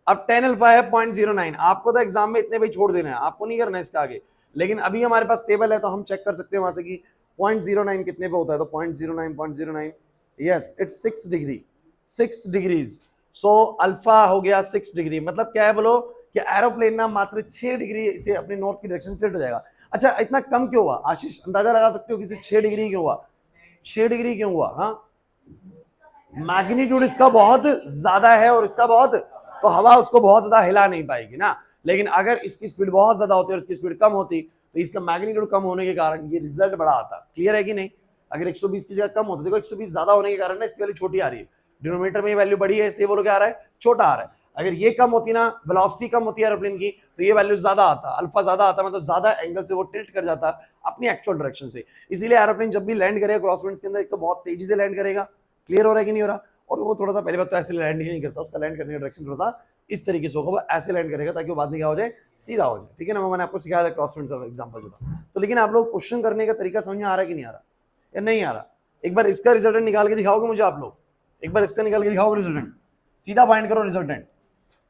अब tan अल्फा है 0.09, आपको तो एग्जाम में इतने भाई छोड़ देना है, आपको नहीं करना है इसका आगे, लेकिन अभी हमारे पास टेबल है तो हम चेक कर सकते हैं वहां से कि 0.09 कितने पे होता है, तो 0.09 yes it's 6 degree, 6 degrees. So alpha हो गया 6 डिग्री, मतलब क्या है बोलो कि एरोप्लेन ना मात्र 6 डिग्री से अपने नॉर्थ की डायरेक्शन टिल्ट हो जाएगा। अच्छा इतना कम क्यों हुआ आशीष, अंदाजा लगा सकते हो कि 6 डिग्री क्यों हुआ, 6 डिग्री क्यों हुआ? हाँ, मैग्नीट्यूड इसका बहुत ज्यादा है और इसका बहुत, तो हवा उसको बहुत ज्यादा हिला नहीं पाएगी ना, लेकिन अगर इसकी स्पीड बहुत ज्यादा होती और इसकी स्पीड कम होती तो इसका मैग्नीट्यूड कम होने के कारण ये रिजल्ट बड़ा आता। क्लियर है कि नहीं? अगर 120 की जगह कम होती, देखो 120 ज्यादा होने के कारण ना इसकी वैल्यू छोटी आ रही है, डिनोमिनेटर में वैल्यू बड़ी है इसलिए बोलो क्या आ रहा है, छोटा आ रहा है। अगर ये कम होती ना, वेलोसिटी कम होती है एरोप्लेन की, तो ये वैल्यू ज्यादा आता, अल्फा ज्यादा आता, मतलब ज्यादा एंगल से वो टिल्ट कर जाता अपनी एक्चुअल डायरेक्शन से। इसीलिए एरोप्लेन जब भी लैंड करेगा क्रॉसविंड्स के अंदर, एक तो बहुत तेजी से लैंड करेगा, क्लियर हो रहा है कि नहीं हो रहा, और वो थोड़ा सा पहले बात तो ऐसे लैंड ही नहीं करता, उसका लैंड करने का डायरेक्शन थोड़ा सा इस तरीके से होगा, वो ऐसे लैंड करेगा ताकि वो बाद में क्या हो जाए, सीधा हो जाए। ठीक है ना, मैंने आपको सिखाया था क्रॉसविंड्स का एग्जांपल जो था। तो लेकिन आप लोग क्वेश्चन करने का तरीका समझ में आ रहा है कि नहीं आ रहा, या नहीं आ रहा? एक बार इसका रिजल्टेंट निकाल के दिखाओगे मुझे आप लोग, एक बार इसका निकाल के दिखाओगे रिजल्टेंट, सीधा फाइंड करो रिजल्टेंट।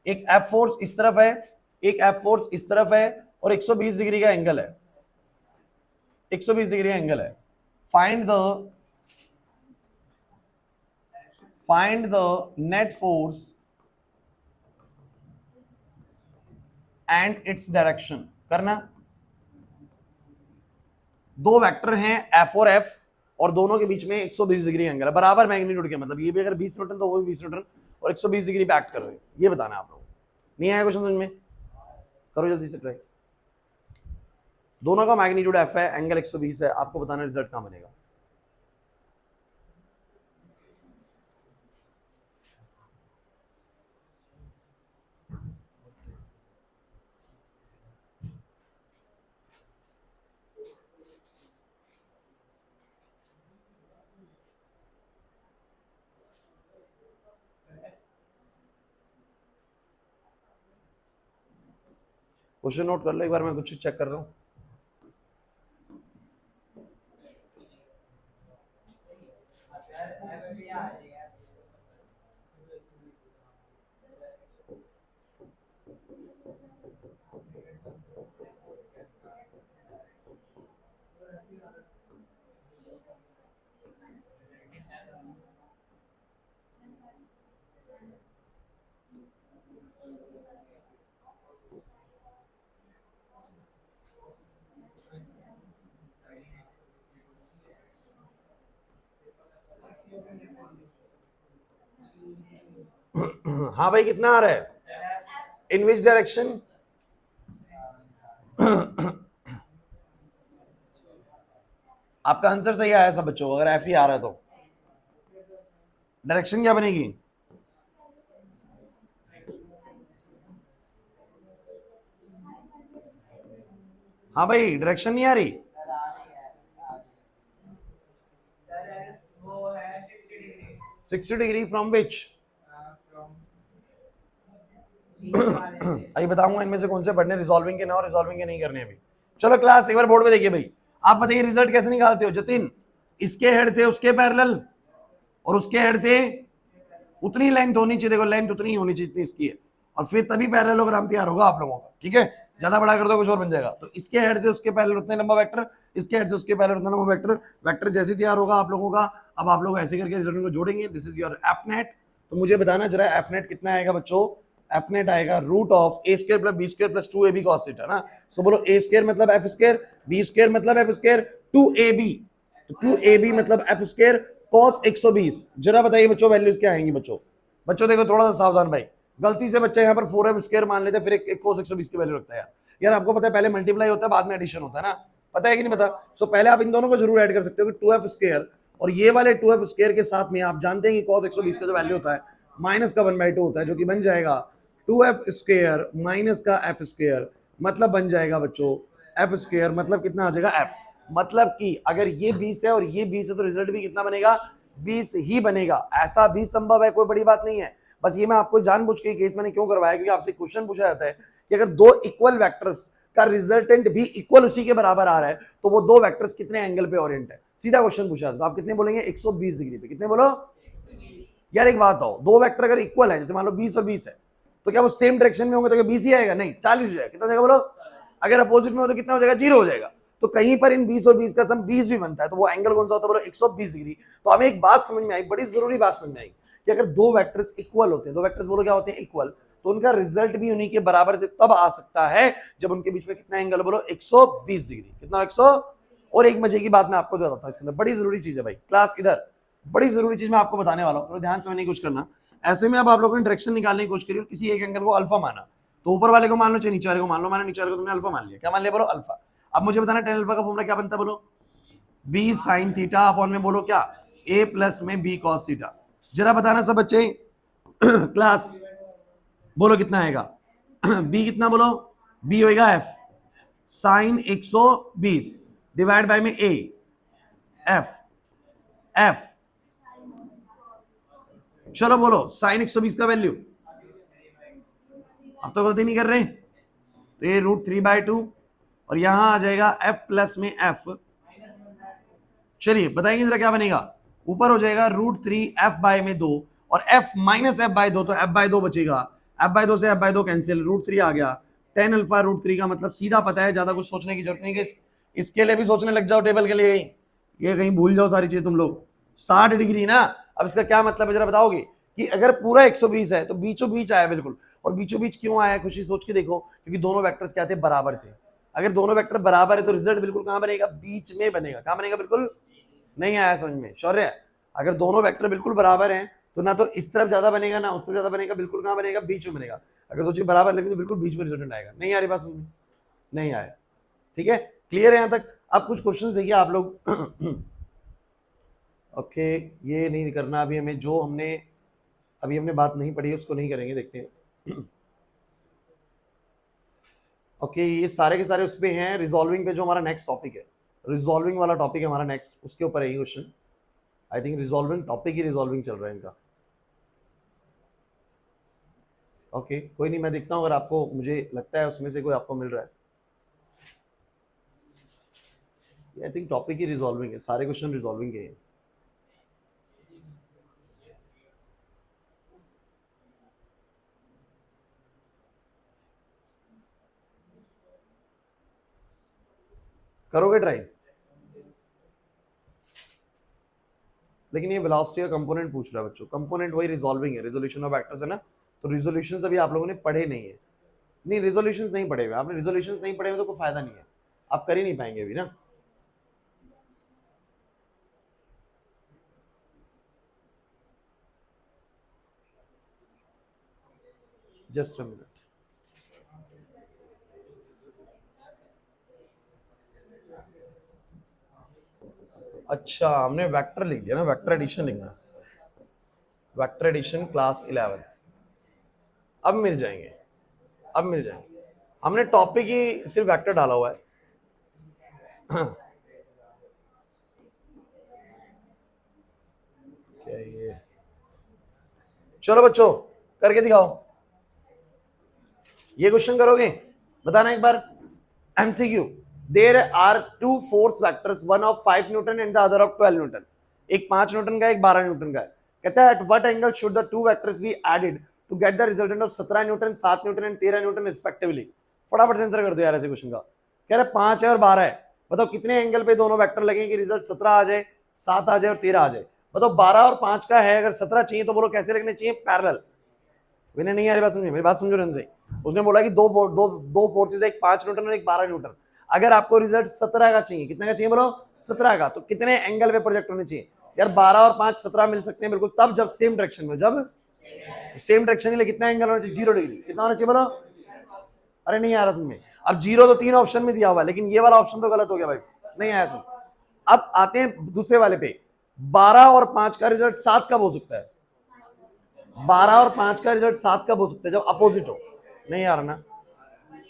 एक एफ फोर्स इस तरफ है, एक एफ फोर्स इस तरफ है, और 120 डिग्री का एंगल है, 120 डिग्री का एंगल है। Find the net force and its direction करना। दो वेक्टर हैं एफ और एफ, और दोनों के बीच में 120 डिग्री एंगल है, बराबर मैग्नीट्यूड के, मतलब ये भी अगर 20 न्यूटन तो वो भी 20 न्यूटन, और 120 डिग्री पे एक्ट कर रहे हैं, ये बताना है आप लोगों को। नहीं आया क्वेश्चन समझ में? करो जल्दी से ट्राई। दोनों का मैग्नीट्यूड एफ है, एंगल 120 है, आपको बताना रिजल्ट कहां बनेगा। क्वेश्चन नोट कर लो एक बार, मैं कुछ चेक कर रहा हूं। हाँ भाई कितना आ रहा है, इन विच डायरेक्शन? आपका आंसर सही आया सब बच्चों, अगर एफ ही आ रहा है तो डायरेक्शन क्या बनेगी, हाँ भाई, डायरेक्शन नहीं आ रही। वो है 60 degree 60 degree from which? From बीच वाले से। अभी बताऊंगा इनमें से कौन से पढ़ने, रिजॉल्विंग के ना और रिजॉल्विंग के नहीं करने अभी। चलो क्लास एक बार बोर्ड पे देखिए भाई, आप बताइए रिजल्ट कैसे निकालते हो जतिन? इसके हेड से उसके पैरेलल और उसके हेड से उतनी लेंथ होनी चाहिए, देखो लेंथ उतनी होनी चाहिए जितनी इसकी है, और फिर तभी पैरेललोग्राम तैयार होगा आप लोगों का, ठीक है? ज्यादा बड़ा कर दो कुछ और बन जाएगा। तो इसके हेड से उसके पैरेलल उतने लंबा वेक्टर, इसके हेड से उसके पैरेलल उतना लंबा वेक्टर, वेक्टर जैसे तैयार होगा आप लोगों का। अब आप लोग ऐसे करके रिजल्ट को जोड़ेंगे। This is your F net. तो मुझे बताना जरा एफ नेट कितना आएगा बच्चों? एफ नेट आएगा root of A square plus B square plus 2ab cos theta ना। सो बोलो ए स्क्वायर मतलब एफ स्क्वायर, बी स्क्वायर मतलब एफ स्क्वायर, 2ab, तो 2ab मतलब एफ स्क्वायर cos 120। जरा बताइए बच्चों वैल्यूज क्या आएंगी बच्चों? बच्चों देखो थोड़ा सा सावधान भाई, गलती से बच्चे यहाँ पर 4f स्क्वायर मान लेते हैं, फिर एक cos 120 की वैल्यू रखता है यार। यार आपको पता है पहले मल्टीप्लाई होता है बाद में एडिशन होता है ना, पता है कि नहीं पता? सो पहले आप इन दोनों को जरूर ऐड कर सकते हो कि 2f स्क्वायर और ये वाले 2f स्क्वायर के साथ में आप जानते हैं कि cos 120 का जो वैल्यू होता है माइनस का 1/2 होता है, जो कि बन जाएगा 2f स्क्वायर माइनस का f स्क्वायर, मतलब बन जाएगा बच्चों f स्क्वायर मतलब कितना आ जाएगा f। मतलब कि अगर ये 20 है और ये 20 है तो रिजल्ट भी कितना बनेगा? 20 ही बनेगा। ऐसा भी संभव है, कोई बड़ी बात नहीं है। बस ये मैं आपको जानबूझ के केस मैंने क्यों करवाया, क्योंकि आपसे क्वेश्चन पूछा जाता है कि अगर दो इक्वल वेक्टर्स का रिजल्टेंट भी इक्वल उसी के बराबर आ रहा है तो वो दो वेक्टर्स कितने एंगल पे ओरिएंट है, सीधा क्वेश्चन पूछा जाता है। तो आप कितने बोलेंगे? 120 डिग्री पे। कितने बोलो यार? एक बात हो, दो वेक्टर अगर इक्वल है, जैसे मान लो 20 और 20 है, तो क्या वो सेम डायरेक्शन में होंगे तो क्या 20 ही आएगा? नहीं, 40 हो जाएगा। कितना जाएगा बोलो? अगर अपोजिट में हो तो कितना हो जाएगा? 0 हो जाएगा। तो कहीं पर इन 20 और 20 का सम 20 भी बनता है, तो वो एंगल कौन सा होता है बोलो? 120 डिग्री। तो हमें एक बात समझ में आई, बड़ी जरूरी बात समझ में आई, कि अगर दो वेक्टर्स इक्वल होते हैं, दो वेक्टर्स बोलो क्या होते हैं? इक्वल, तो उनका रिजल्ट भी उन्हीं के बराबर से तब आ सकता है जब उनके बीच में कितना एंगल बोलो? 120 डिग्री। कितना? 100। और एक मजे की बात मैं आपको बताता हूँ इसके अंदर, बड़ी जरूरी चीज है भाई, क्लास इधर, बड़ी जरूरी चीज मैं आपको बताने वाला हूँ, तो ध्यान समझने की कोशिश करना। ऐसे में अब आप लोगों ने डायरेक्शन निकालने की कोशिश करी और किसी एक एंगल को अल्फा माना, तो ऊपर वाले को मान लो चाहे नीचे वाले को मान लो, मैंने नीचे वाले को तुमने अल्फा मान लिया। क्या मान लिया बोलो? अल्फा। अब मुझे बताना टेन अल्फा का फॉर्मूला क्या बनता है बोलो? बी साइन थीटा अपॉन में बोलो क्या? ए प्लस में बी कॉस थीटा। जरा बताना सब बच्चे क्लास, बोलो कितना आएगा? बी कितना बोलो? बी होएगा एफ साइन 120 डिवाइड बाय में ए एफ एफ। चलो बोलो साइन 120 का वैल्यू, अब तो गलती नहीं कर रहे, तो ये √3/2 और यहां आ जाएगा f प्लस में f। चलिए बताएंगे जरा क्या बनेगा? ऊपर हो जाएगा √3f/2 और f माइनस f/2, तो f/2 बचेगा, f/2 से f/2 कैंसिल, √3 आ गया। टेन अल्फा √3 का मतलब सीधा पता है, ज्यादा कुछ सोचने की जरूरत नहीं कि इसके लिए भी सोचने लग जाओ टेबल के लिए, ये कहीं भूल जाओ सारी चीज तुम लोग। 60 डिग्री ना। अब इसका क्या मतलब है जरा बताओगे? कि अगर पूरा 120 है तो बीचों बीच आया बिल्कुल, और बीचों बीच क्यों आया? खुशी सोच के देखो, क्योंकि दोनों वेक्टर्स क्या थे? बराबर थे। अगर दोनों वेक्टर बराबर है तो रिजल्ट बिल्कुल कहां बनेगा? बीच में बनेगा। कहां बनेगा? बिल्कुल नहीं आया समझ में शौर्य? अगर दोनों वेक्टर बिल्कुल बराबर हैं तो ना तो इस तरफ ज्यादा बनेगा ना उस तरफ ज्यादा बनेगा, बिल्कुल कहां बनेगा? बीच में बनेगा। अगर दो चीज बराबर लगे तो बिल्कुल बीच में रिजल्ट आएगा। नहीं आ रही बात समझ में? नहीं आया, ठीक है? क्लियर है यहां तक? अब कुछ क्वेश्चन देखिए आप लोग। ओके, ये नहीं करना अभी हमें, जो हमने अभी हमने बात नहीं पढ़ी उसको नहीं करेंगे, देखते हैं। ओके, ये सारे के सारे उस पे हैं रिजॉल्विंग पे, जो हमारा नेक्स्ट टॉपिक है, रिजॉल्विंग वाला टॉपिक है हमारा नेक्स्ट, उसके ऊपर है ये question. I think resolving topic he resolving चल रहा है इनका। ओके कोई नहीं, मैं देखता हूँ अगर आपको, मुझे लगता है उसमें से कोई आपको मिल रहा है। I think topic he resolving है, सारे क्वेश्चन रिजॉल्विंग के हैं। करोगे ट्राई? लेकिन ये वेलोसिटी का कंपोनेंट पूछ रहा है बच्चों, कंपोनेंट वही रिजॉल्विंग है, रिजोल्यूशन ऑफ वेक्टर्स है ना, तो रिजोल्यूशन अभी आप लोगों ने पढ़े नहीं है। नहीं रिजोल्यूशन नहीं पढ़े हुए आपने, रिजोल्यूशन नहीं पढ़े हुए तो कोई फायदा नहीं है, आप कर ही नहीं पाएंगे अभी ना। Just a minute. अच्छा हमने वेक्टर लिख दिया ना, वेक्टर एडिशन लिखना, वेक्टर एडिशन क्लास 11th। अब मिल जाएंगे, अब मिल जाएंगे। हमने टॉपिक ही सिर्फ वेक्टर डाला हुआ है, क्या ये, चलो बच्चों करके दिखाओ, ये क्वेश्चन करोगे, बताना एक बार। MCQ, there are two force vectors, one of 5 newton and the other of 12 newton. एक 5 न्यूटन का, एक 12 न्यूटन का है। कहता है at what angle should the two vectors be added to get the resultant of 17 newton, 7 newton and 13 newton respectively. फटाफट से answer कर दो यार ऐसे क्वेश्चन का। कह रहे 5 है और 12 है, बताओ कितने एंगल पे दोनों वेक्टर लगेंगे कि रिजल्ट 17 आ जाए, 7 आ जाए और 13 आ जाए। बताओ 12 और 5 का है, अगर 17 चाहिए तो बोलो कैसे लगने चाहिए, पैरेलल। विनय नहीं आ रही बात समझे, मेरी बात समझो ढंग से। उसने बोला कि दो फोर्सेज है, एक 5 न्यूटन और एक 12 न्यूटन। अगर आपको रिजल्ट 17 का चाहिए, कितने का चाहिए बोलो, 17 का, तो कितने एंगल पे प्रोजेक्ट होने चाहिए यार, 12 और 5 17 मिल सकते हैं बिल्कुल, तब जब सेम डायरेक्शन में, जब सेम डायरेक्शन के लिए कितना एंगल होना चाहिए, 0 डिग्री। कितना होना चाहिए बोलो, अरे नहीं आ रहा तुम्हें। अब 0 तो 3 ऑप्शन में दिया हुआ है, लेकिन ये वाला ऑप्शन तो गलत हो गया भाई, नहीं आया समझ। अब आते हैं दूसरे वाले पे, 12 और 5 का रिजल्ट 7 कब हो सकता है, 12 और 5 का रिजल्ट 7 कब हो सकता है, जब अपोजिट हो। नहीं आ रहा ना,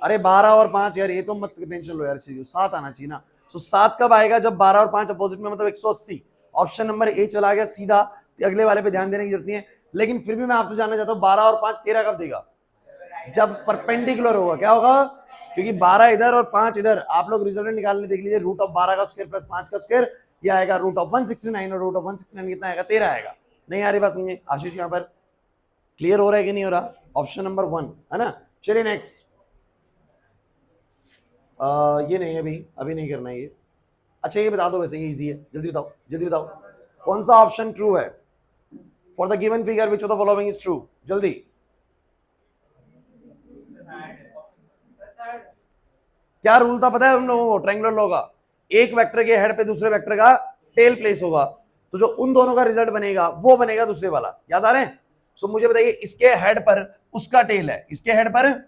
अरे 12 और 5 यार, ये तो मत टेंशन लो यार, 7 आना चाहिए ना। तो 7 कब आएगा, जब 12 और 5 अपोजिट में, मतलब 180। ऑप्शन नंबर ए चला गया सीधा, अगले वाले पे ध्यान देने की जरूरत नहीं है। लेकिन फिर भी मैं आपसे जानना चाहता हूँ 12 और 5 13 कब देगा, जब परपेंडिकुलर होगा। क्या होगा, क्योंकि 12 इधर और 5 इधर, आप लोग रिजल्ट निकालने देख लीजिए, रूट ऑफ 12 का स्क्वायर प्लस 5 का स्क्वायर, ये आएगा रूट ऑफ 169, और रूट ऑफ 169 कितना आएगा, 13 आएगा। नहीं आ रही बात समझिए आशीष, यहाँ पर क्लियर हो रहा है कि नहीं हो रहा, ऑप्शन नंबर 1 है ना। चलिए नेक्स्ट, ये नहीं है अभी नहीं करना है ये। अच्छा ये बता दो, वैसे ये इजी है, जल्दी बताओ जल्दी बताओ, कौन सा ऑप्शन ट्रू है, for the given figure which of the following is true, जल्दी। क्या रूल था पता है हम लोगों को, ट्रायंगुलर लॉ का, एक वेक्टर के हेड पे दूसरे वेक्टर का टेल प्लेस होगा, तो जो उन दोनों का रिजल्ट बनेगा वो बनेगा दूसरे वाला, याद आ रहे हैं। सो मुझे बताइए, इसके हेड पर उसका टेल है, इसके हेड पर,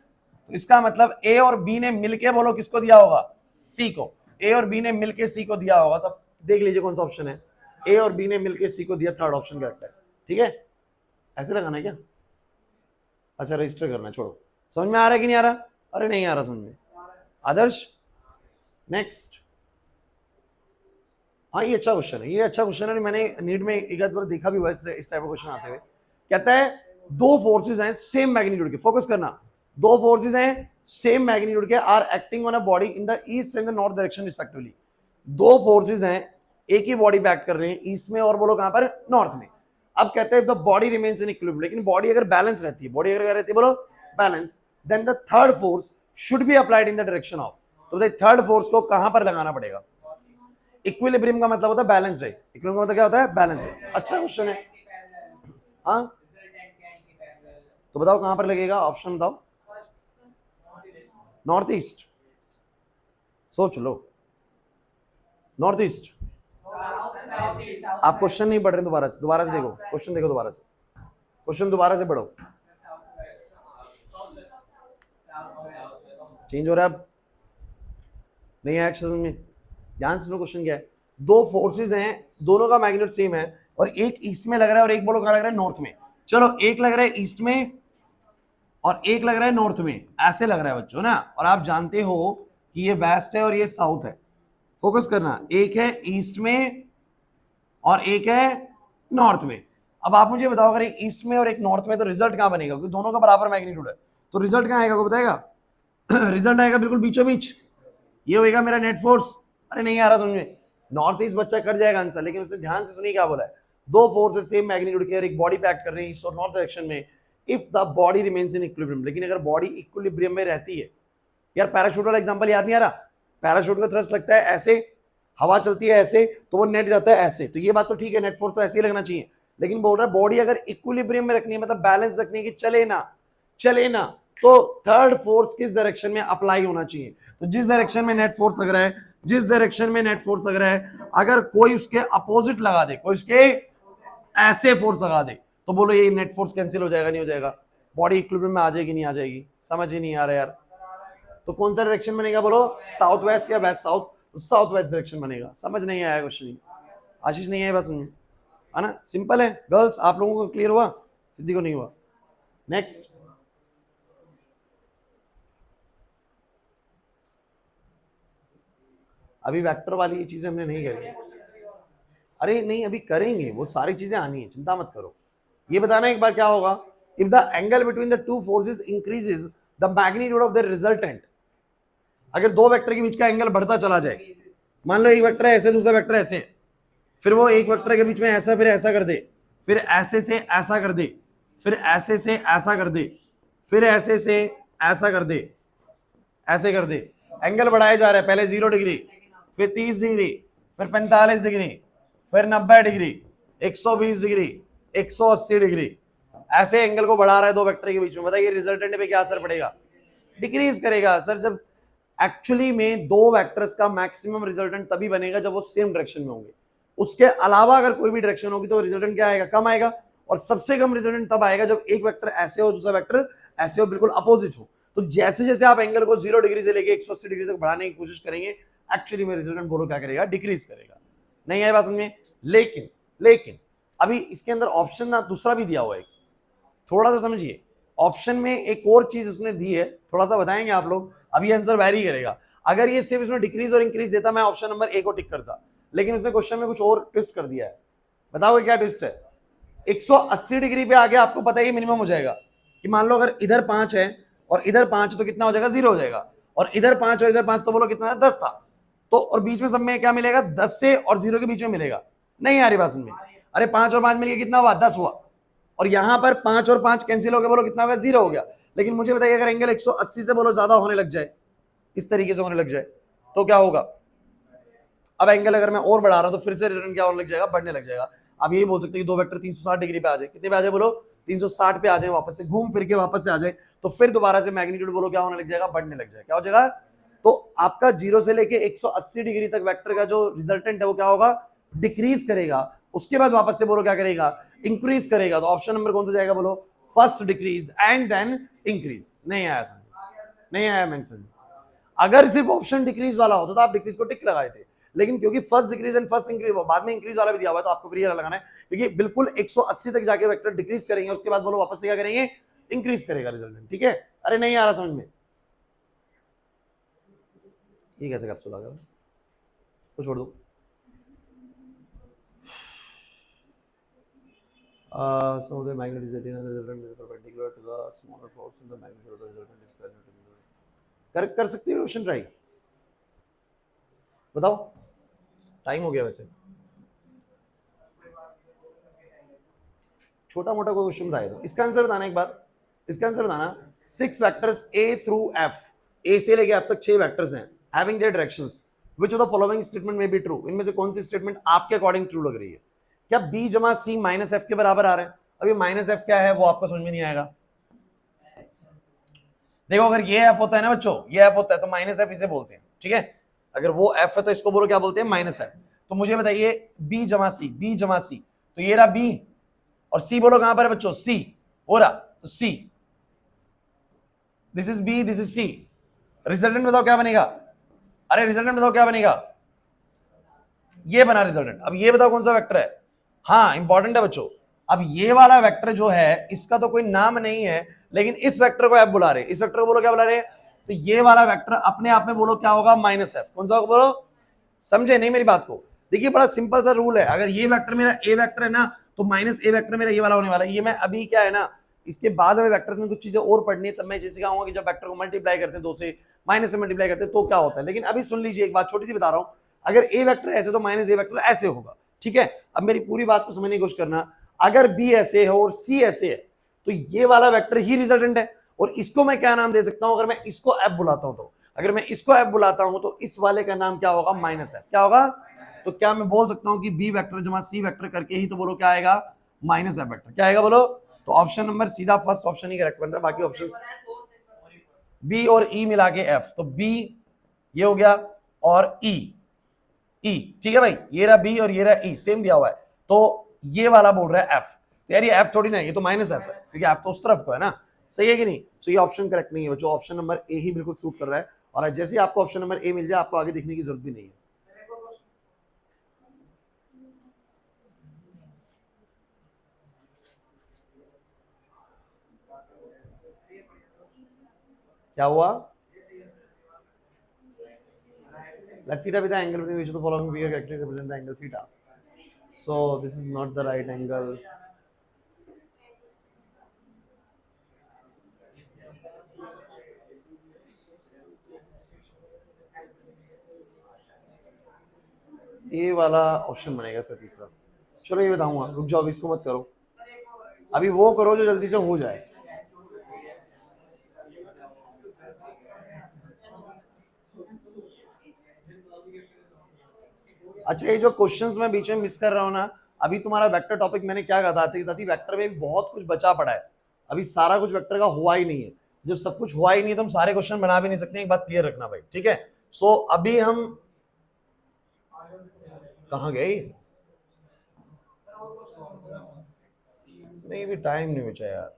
इसका मतलब ए और बी ने मिलके बोलो किसको दिया होगा, सी को। ए और बी ने मिलके सी को दिया होगा, तब देख लीजिए कौन सा ऑप्शन है, ए और बी ने मिलके सी को दिया, थर्ड ऑप्शन करेक्ट है। ठीक है, ऐसे लगाना है क्या, अच्छा रजिस्टर करना है, छोड़ो। समझ में आ रहा है कि नहीं आ रहा, अरे नहीं आ रहा समझ में आदर्श। नेक्स्ट, हाँ ये अच्छा क्वेश्चन है, ये अच्छा क्वेश्चन है, मैंने नीट में एक आध बार देखा भी हुआ इस टाइप का क्वेश्चन आते हुए। कहता है दो फोर्सेस हैं सेम मैग्नीट्यूड के, फोकस करना, दो फोर्सेस हैं सेम मैग्नीट्यूड के, are acting on a body in the east and the north direction respectively. दो फोर्सेस हैं, एक ही बॉडी पे एक्ट कर रहे हैं, ईस्ट में और बोलो कहां पर, नॉर्थ में। अब कहते हैं the body remains in equilibrium, लेकिन बॉडी अगर बैलेंस रहती है, बॉडी अगर रहती है बोलो balance, then the third force should be applied in the direction of. तो थर्ड फोर्स को कहां पर लगाना पड़ेगा, इक्विलिब्रियम का मतलब होता है बैलेंस है, इक्विलिब्रियम का मतलब क्या होता है, बैलेंस है। अच्छा क्वेश्चन है, हाँ तो बताओ कहां पर लगेगा, ऑप्शन बताओ। नॉर्थ ईस्ट, सोच लो, नॉर्थ ईस्ट। आप क्वेश्चन नहीं पढ़ रहे, दोबारा से देखो क्वेश्चन, देखो दोबारा से क्वेश्चन, दोबारा से पढ़ो, चेंज हो रहा है अब, नहीं है एक्शन में, ध्यान से सुनो क्वेश्चन क्या है। दो फोर्सेस हैं, दोनों का मैग्नीट्यूड सेम है, और एक ईस्ट में लग रहा है और एक बोलो कहां लग रहा है, नॉर्थ में। चलो एक लग रहा है ईस्ट में और एक लग रहा है नॉर्थ में, ऐसे लग रहा है बच्चों ना, और आप जानते हो कि ये वेस्ट है और ये साउथ है। फोकस करना, एक है ईस्ट में और एक है नॉर्थ में। अब आप मुझे बताओ, अगर एक ईस्ट में और एक नॉर्थ में, तो रिजल्ट कहां बनेगा, क्योंकि दोनों का बराबर मैग्नीट्यूड है, तो रिजल्ट कहां आएगा, को बताएगा रिजल्ट आएगा बिल्कुल बीचों बीच, ये होगा मेरा नेट फोर्स। अरे नहीं आ रहा समझ में, नॉर्थ ईस्ट बच्चा कर जाएगा आंसर, लेकिन उसने ध्यान से सुनिए क्या बोला है, दो फोर्सेस सेम मैग्नीट्यूड के, एक बॉडी पे एक्ट कर रहे हैं ईस्ट और नॉर्थ डायरेक्शन में, if the body remains in equilibrium. लेकिन अगर बॉडी इक्विलिब्रियम में रहती है, यार पैराशूट वाला एग्जांपल याद नहीं आ रहा, पैराशूट का थ्रस्ट लगता है ऐसे, हवा चलती है ऐसे, तो वो नेट जाता है ऐसे, तो ये बात तो ठीक है, नेट फोर्स तो ऐसे ही लगना चाहिए। लेकिन बोल रहा है बॉडी अगर इक्विलिब्रियम में रखनी है, मतलब बैलेंस रखनी है कि चले ना, तो थर्ड फोर्स किस डायरेक्शन में अप्लाई होना चाहिए, तो जिस डायरेक्शन में नेट फोर्स लग रहा है, जिस डायरेक्शन में नेट फोर्स लग रहा है, अगर कोई उसके अपोजिट लगा दे, कोई उसके ऐसे फोर्स लगा दे, तो बोलो ये नेट फोर्स कैंसिल हो जाएगा, नहीं हो जाएगा, बॉडी इक्विलिब्रियम में आ जाएगी नहीं आ जाएगी, समझ ही नहीं आ रहा यार। तो कौन सा डायरेक्शन बनेगा बोलो, साउथ वेस्ट या west south, south west direction बनेगा। समझ नहीं आया क्वेश्चन, आशीष नहीं आया बस समझ, है ना, सिंपल है गर्ल्स, आप लोगों को क्लियर हुआ, सिद्धि को नहीं हुआ। नेक्स्ट, अभी वेक्टर वाली ये चीजें हमने नहीं करी। अरे नहीं, अभी करेंगे, वो सारी चीजें आनी है, चिंता मत करो। ये बताना एक बार क्या होगा, if the angle between the two forces increases the magnitude of the resultant. अगर दो वेक्टर के बीच का एंगल बढ़ता चला जाए, मान लो एक वेक्टर ऐसे, दूसरा वेक्टर ऐसे, फिर वो एक वेक्टर के बीच में ऐसा, फिर ऐसा कर दे, फिर ऐसे से ऐसा कर दे, फिर ऐसे से ऐसा कर दे, फिर ऐसे से ऐसा कर दे, ऐसे कर दे, एंगल बढ़ाया जा रहा है, पहले 0 डिग्री, फिर 30 डिग्री, फिर 45 डिग्री, फिर 90 डिग्री, 120 डिग्री, 180 डिग्री, ऐसे एंगल को बढ़ा रहा है दो वेक्टर के बीच में। बताइए रिजल्टेंट पे क्या असर पड़ेगा? डिक्रीज करेगा सर। जब एक्चुअली में दो वेक्टर्स का मैक्सिमम रिजल्टेंट तभी बनेगा जब वो सेम डायरेक्शन में होंगे। उसके अलावा अगर कोई भी डायरेक्शन होगी तो रिजल्टेंट क्या आएगा? कम आएगा। और सबसे कम रिजल्टेंट तब आएगा जब एक वेक्टर ऐसे हो, दूसरा वेक्टर ऐसे हो, बिल्कुल अपोजिट हो। तो जैसे जैसे आप एंगल को 0 डिग्री से लेके 180 डिग्री तक बढ़ाने की कोशिश करेंगे, एक्चुअली में रिजल्टेंट बोलो क्या करेगा? डिक्रीज करेगा। नहीं आए बात समझ में? लेकिन लेकिन अभी इसके अंदर ऑप्शन ना दूसरा भी दिया हुआ है, थोड़ा सा समझिए। ऑप्शन में एक और चीज उसने दी है, थोड़ा सा बताएंगे आप लोग, अभी आंसर वैरी करेगा। अगर ये सिर्फ इसमें डिक्रीज और इंक्रीज देता, मैं ऑप्शन नंबर ए को टिक करता, लेकिन उसने क्वेश्चन में कुछ और ट्विस्ट कर दिया है। बताओगे क्या ट्विस्ट है? 180 डिग्री पे आगे आपको पता ही मिनिमम हो जाएगा कि मान लो अगर इधर 5 है और इधर 5 तो कितना हो जाएगा? 0 हो जाएगा। और इधर 5 और इधर 5 तो बोलो कितना है? 10 था। तो और बीच में सब में क्या मिलेगा? 10 से और 0 के बीच में मिलेगा। नहीं आ रही बात समझ में? अरे 5 और 5 मिलके कितना हुआ? 10 हुआ। और यहां पर 5 और 5 कैंसिल हो गया, बोलो कितना हो गया? 0 हो गया। लेकिन मुझे बताइए अगर एंगल 180 से बोलो ज्यादा होने लग जाए, इस तरीके से होने लग जाए, तो क्या होगा? अब एंगल अगर मैं और बढ़ा रहा हूं तो फिर से रिटर्न क्या होने लग जाएगा? बढ़ने लग जाएगा। अब ये बोल सकते हैं कि दो वेक्टर 360 डिग्री पे आ जाए, कितने पे आ जाए बोलो? 360 पे आ जाए, वापस से घूम फिर के वापस से आ जाए, तो फिर दोबारा से मैग्नीट्यूड बोलो क्या होने लग जाएगा? बढ़ने लग जाएगा। क्या हो जाएगा? तो आपका 0 से लेके 180 डिग्री तक वेक्टर का जो रिजल्टेंट है वो क्या होगा? डिक्रीज करेगा। उसके बाद वापस से बोलो क्या करेगा? इंक्रीज करेगा। तो ऑप्शन नंबर कौन सा जाएगा बोलो? First decrease and then increase. नहीं आया समझ? नहीं आया मेंशन? अगर सिर्फ ऑप्शन डिक्रीज वाला होता तो आप डिक्रीज को टिक लगाए थे, लेकिन क्योंकि first decrease and first increase, बाद में इंक्रीज वाला भी दिया हुआ है, तो आपको फिर ये लगाना है, क्योंकि बिल्कुल 180 तक जाके वेक्टर डिक्रीज करेंगे, उसके बाद बोलो वापस से क्या करेंगे? इंक्रीज करेगा रिजल्टेंट। ठीक है? अरे नहीं आ रहा समझ में? ये कैसे कैप्सूल आ गया? तो छोड़ दो। So the magnetization and the resultant is perpendicular to the smaller force and the magnitude of the resultant is perpendicular. कर सकते हो रोशन ट्राई? बताओ, टाइम हो गया वैसे। छोटा मोटा कोई क्वेश्चन बताया तो इसका आंसर बताना एक बार। इसका आंसर बताना 6 vectors A through F, A से लेके F तक 6 वेक्टर्स हैं, having their directions, which of the following statement में बी ट्रू। इनमें से कौन सी स्टेटमेंट आपके अकॉर्डिंग ट्रू लग रही है? क्या B जमा C माइनस F के बराबर आ रहा है? अभी माइनस F क्या है वो आपको समझ में नहीं आएगा। देखो अगर ये F होता है ना बच्चों, ये F होता है तो माइनस F इसे बोलते हैं, ठीक है? अगर वो F है तो इसको बोलो क्या बोलते हैं? Minus F। तो मुझे बताइए B जमा C, B जमा C, तो ये रहा B, और C बोलो कहां पर है बच्चों? C हो रहा, तो C, this is B, this is C। Resultant बताओ क्या बनेगा? अरे रिजल्टेंट बताओ क्या बनेगा? ये बना रिजल्टेंट। अब ये बताओ कौन सा वेक्टर है? हाँ इंपॉर्टेंट है बच्चों। अब ये वाला वेक्टर जो है इसका तो कोई नाम नहीं है, लेकिन इस वेक्टर को F बुला रहे, इस वेक्टर को बोलो क्या बुला रहे? तो ये वाला वेक्टर अपने आप में बोलो क्या होगा? Minus F। कौन सा होगा बोलो? समझे नहीं मेरी बात को? देखिए बड़ा सिंपल सा रूल है, अगर ये वेक्टर मेरा A वेक्टर है ना, तो माइनस A वेक्टर मेरा ये वाला होने वाला है। ये मैं अभी क्या है ना, इसके बाद हमें वेक्टर्स में कुछ चीजें और पढ़नी है, तब मैं जैसे कहूंगा कि जब वेक्टर को मल्टीप्लाई करते हैं 2 से, माइनस से मल्टीप्लाई करते हैं तो क्या होता है। लेकिन अभी सुन लीजिए एक बात छोटी सी बता रहा हूं, अगर A वेक्टर ऐसे तो माइनस A वेक्टर ऐसे होगा, ठीक है? अब मेरी पूरी बात को समझने की कोशिश करना। अगर B ऐसे है और C ऐसे है, तो ये वाला वेक्टर ही रिजल्टेंट है, और इसको मैं क्या नाम दे सकता हूं? अगर मैं इसको F बुलाता हूं, तो अगर मैं इसको F बुलाता हूं तो इस वाले का नाम क्या होगा? Minus F। क्या होगा? तो क्या मैं बोल सकता हूं कि B वेक्टर जमा C वेक्टर करके ही तो बोलो क्या आएगा? Minus F vector. क्या आएगा बोलो? तो ऑप्शन नंबर सीधा फर्स्ट ऑप्शन ही करेक्ट बन रहा है, बाकी ऑप्शन B और E मिला के F, तो B ये हो गया और E, E ठीक है भाई, ये रहा B और ये रहा E, सेम दिया हुआ है, तो ये वाला बोल रहा है F। तो यार ये F थोड़ी ना है, ये तो माइनस F है, क्योंकि F तो उस तरफ को है ना, सही है कि नहीं? तो ये ऑप्शन करेक्ट नहीं है बच्चों, ऑप्शन नंबर ए ही बिल्कुल सूट कर रहा है। और जैसे ही आपको ऑप्शन नंबर ए मिल जाए, आपको आगे देखने की जरूरत भी नहीं है। क्या हुआ? Let theta be the angle between which of the following figure correctly represent the angle theta. So this is not the right angle. ये वाला ऑप्शन बनेगा इसका तीसरा। चलो ये बताऊंगा, रुक जाओ, इसको मत करो, अभी वो करो जो जल्दी से हो जाए। अच्छा, ये जो क्वेश्चंस मैं बीच में मिस कर रहा हूँ ना, अभी तुम्हारा वेक्टर टॉपिक मैंने क्या कहा था कि साथी वेक्टर में भी बहुत कुछ बचा पड़ा है, अभी सारा कुछ वेक्टर का हुआ ही नहीं है। जब सब कुछ हुआ ही नहीं है तो हम सारे क्वेश्चन बना भी नहीं सकते, एक बात क्लियर रखना भाई, ठीक है। सो अभी हम कहाँ गए, नहीं भी टाइम नहीं बचा यार।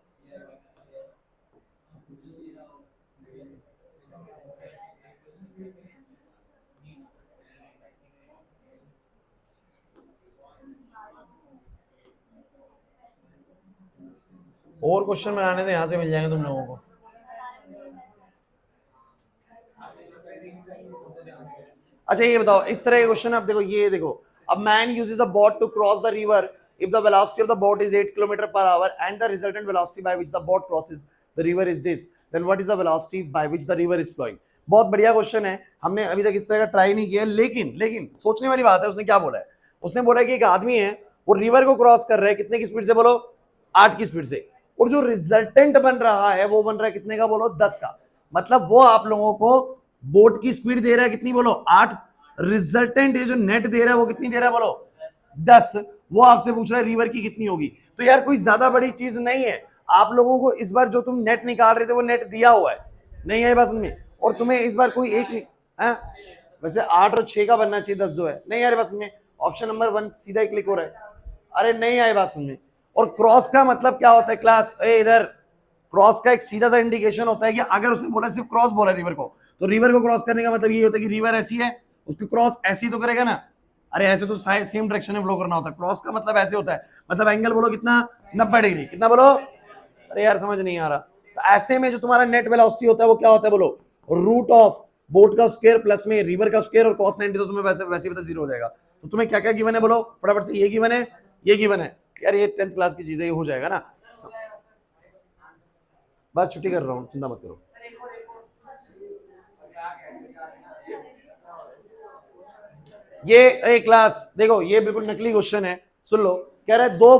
और क्वेश्चन बनाने तो यहां से मिल जाएंगे तुम लोगों को। अच्छा ये बताओ, इस तरह के क्वेश्चन, अब देखो ये देखो, अब man uses a boat to cross the river if the velocity of the boat is 8 km per hour and the resultant velocity by which the boat crosses the river is this, then what is the velocity by which the river is flowing? बहुत बढ़िया question है, हमने अभी तक इस तरह का try नहीं किया, लेकिन सोचने वाली बात है। उसने क्या बोला है, उसने बोला कि एक आदमी है वो रिवर को क्रॉस कर रहा है, कितने की स्पीड से बोलो, 8 की स्पीड से, और जो रिजल्टेंट बन रहा है वो बन रहा है कितने का बोलो, 10 का। मतलब वो आप लोगों को बोट की स्पीड दे रहा है कितनी बोलो, 8, रिजल्टेंट ये जो नेट दे रहा है वो कितनी दे रहा है बोलो, 10। वो आपसे पूछ रहा है रिवर की कितनी होगी। तो यार कोई ज्यादा बड़ी चीज नहीं है, आप लोगों को इस बार जो तुम नेट निकाल रहे थे वो नेट दिया हुआ है, नहीं है बस में, और तुम्हें इस बार कोई एक है, वैसे 8 और 6 का बनना चाहिए, 10 जो है, नहीं यार बस में ऑप्शन नंबर 1 सीधा ही क्लिक हो रहा है, अरे नहीं आए बात समझ में। और क्रॉस का मतलब क्या होता है क्लास, इधर क्रॉस का एक सीधा सा इंडिकेशन होता है कि अगर उसने बोला सिर्फ क्रॉस बोला रिवर को, तो रिवर को क्रॉस करने का मतलब ये होता है कि रिवर ऐसी है, उसकी क्रॉस ऐसी तो करेगा ना, अरे ऐसे तो सेम डायरेक्शन में फ्लो करना होता है। क्रॉस का मतलब ऐसे होता है, मतलब एंगल बोलो कितना, 90 डिग्री, कितना बोलो, अरे यार समझ नहीं आ रहा। तो ऐसे में जो तुम्हारा नेट वेलोसिटी होता है वो क्या होता है बोलो, रूट ऑफ बोट का स्क्वायर प्लस में रिवर का स्क्वायर, और cos 90 तो तुम्हें वैसे वैसे पता 0 हो जाएगा। तो तुम्हें क्या क्या गिवन है बोलो फटाफट से, ये गिवन है, ये गिवन है, यार ये 10th क्लास की चीजें, ये हो जाएगा ना। बस छुट्टी कर रहा हूँ, चिंता मत करो। ये एक क्लास देखो, ये बिल्कुल नकली क्वेश्चन है, सुन लो। कह रहा है दो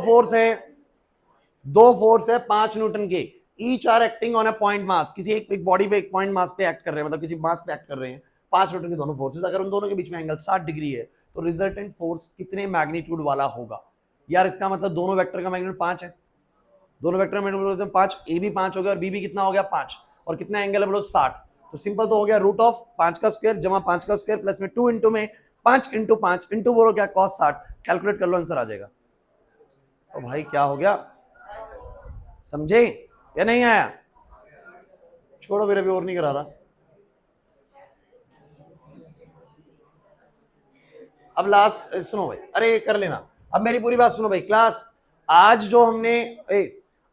फोर्स है 5 न्यूटन के, each are acting on a point mass, किसी एक बॉडी पे एक पॉइंट मास पे एक्ट कर रहे हैं, मतलब किसी मास पे एक्ट कर रहे हैं, 5 न्यूटन के दोनों फोर्सेस। अगर उन दोनों के बीच में एंगल 60 डिग्री है तो रिजल्टेंट फोर्स कितने मैग्नीट्यूड वाला होगा। यार इसका मतलब दोनों वेक्टर का मैग्नीट्यूड 5 है, दोनों वेक्टर में 5, ए भी 5 हो गया और बी भी कितना हो गया 5, और कितना एंगल है बोलो 60। तो सिंपल तो हो गया, रूट ऑफ 5 का स्क्वायर जमा 5 का स्क्वायर प्लस में 2 इंटू में 5 इंटू 5 इंटू बोलो क्या, cos 60, कैलकुलेट कर लो आंसर आ जाएगा। तो भाई क्या हो गया, समझे या नहीं आया, छोड़ो फिर, अभी और नहीं करा रहा। अब लास्ट सुनो भाई, अरे कर लेना, अब मेरी पूरी बात सुनो भाई क्लास। आज जो हमने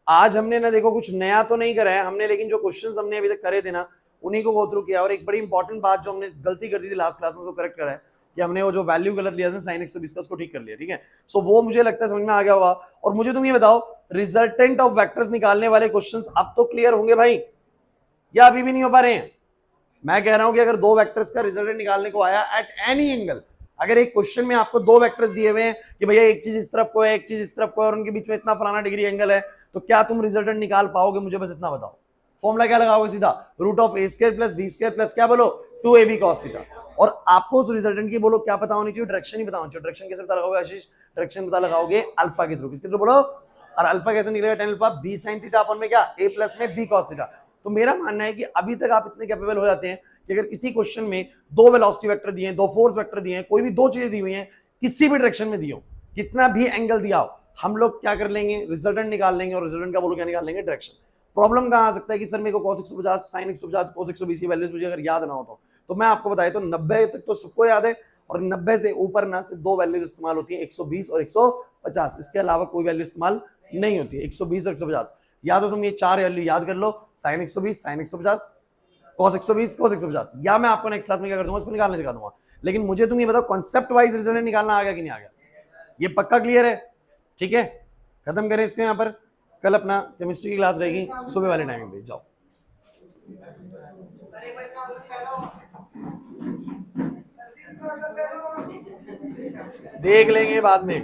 आज हमने ना देखो कुछ नया तो नहीं करा है हमने, लेकिन जो क्वेश्चंस हमने अभी तक करे थे ना उन्हीं को गो थ्रू किया। और एक बड़ी इंपॉर्टेंट बात जो हमने गलती कर दी थी लास्ट क्लास में, उसको करेक्ट करा है कि हमने वो जो वैल्यू गलत लिया था साइन 120 का, उसको ठीक कर लिया, ठीक है। सो वो मुझे लगता है समझ में आ गया होगा। और मुझे तुम ये बताओ, रिजल्टेंट ऑफ वेक्टर्स निकालने वाले क्वेश्चंस अब तो क्लियर होंगे भाई, या अभी भी नहीं हो पा रहे हैं। मैं कह रहा हूं कि अगर दो वेक्टर्स का रिजल्टेंट निकालने को आया एट एनी एंगल, अगर एक क्वेश्चन में आपको दो वेक्टर्स दिए हुए हैं कि भैया एक चीज इस तरफ को है एक चीज इस तरफ को है और उनके बीच में इतना फलाना डिग्री एंगल है, तो क्या तुम रिजल्टेंट निकाल पाओगे, मुझे बस इतना बताओ। फॉर्मूला क्या लगाओगे, सीधा root of A square plus B square plus क्या बोलो 2ab cos थीटा। और आपको उस रिजल्टेंट की बोलो क्या पता होनी चाहिए, डायरेक्शन ही पता होनी चाहिए। डायरेक्शन कैसे पता लगाओगे आशीष, डायरेक्शन पता लगाओगे अल्फा के थ्रू, किसके थ्रू बोलो, और अल्फा कैसे निकलेगा, tan alpha b sin theta अपन में क्या a प्लस में b cos थीटा। तो मेरा मानना है कि अभी तक आप इतने कैपेबल हो जाते हैं कि अगर किसी क्वेश्चन में दो वेलोसिटी वेक्टर दिए हैं, दो फोर्स वेक्टर दिए हैं, कोई भी दो चीजें दी हुई हैं, किसी भी डायरेक्शन में दियो, कितना भी एंगल दिया हो, हम लोग क्या कर लेंगे, रिजल्टेंट निकाल लेंगे। और रिजल्टेंट का बोलो क्या निकाल लेंगे, डायरेक्शन। प्रॉब्लम कहां आ सकता है कि सर मेरे को cos 150 sin 150 cos 120 की वैल्यूज मुझे अगर याद ना हो तो मैं आपको बताया तो 90 तक तो सबको याद है, और 90 से ऊपर ना सिर्फ दो वैल्यूज इस्तेमाल होती है, 120 और 150, इसके अलावा कोई वैल्यू इस्तेमाल नहीं होती है। 120 और 150 या तो तुम ये चार वैल्यू याद कर लो, sin 120 sin 150 cos 120 cos 150, या मैं आपको नेक्स्ट क्लास में क्या कर दूंगा, इसको निकालने सिखा दूंगा। लेकिन मुझे तुम ये बताओ कॉन्सेप्ट वाइज रिजल्ट निकालना आ गया कि नहीं आ गया? ये पक्का क्लियर है? ठीक है, खत्म करें इसको यहाँ पर। कल अपना केमिस्ट्री की क्लास रहेगी सुबह वाले टाइम पे, जाओ। देख लेंगे बाद में।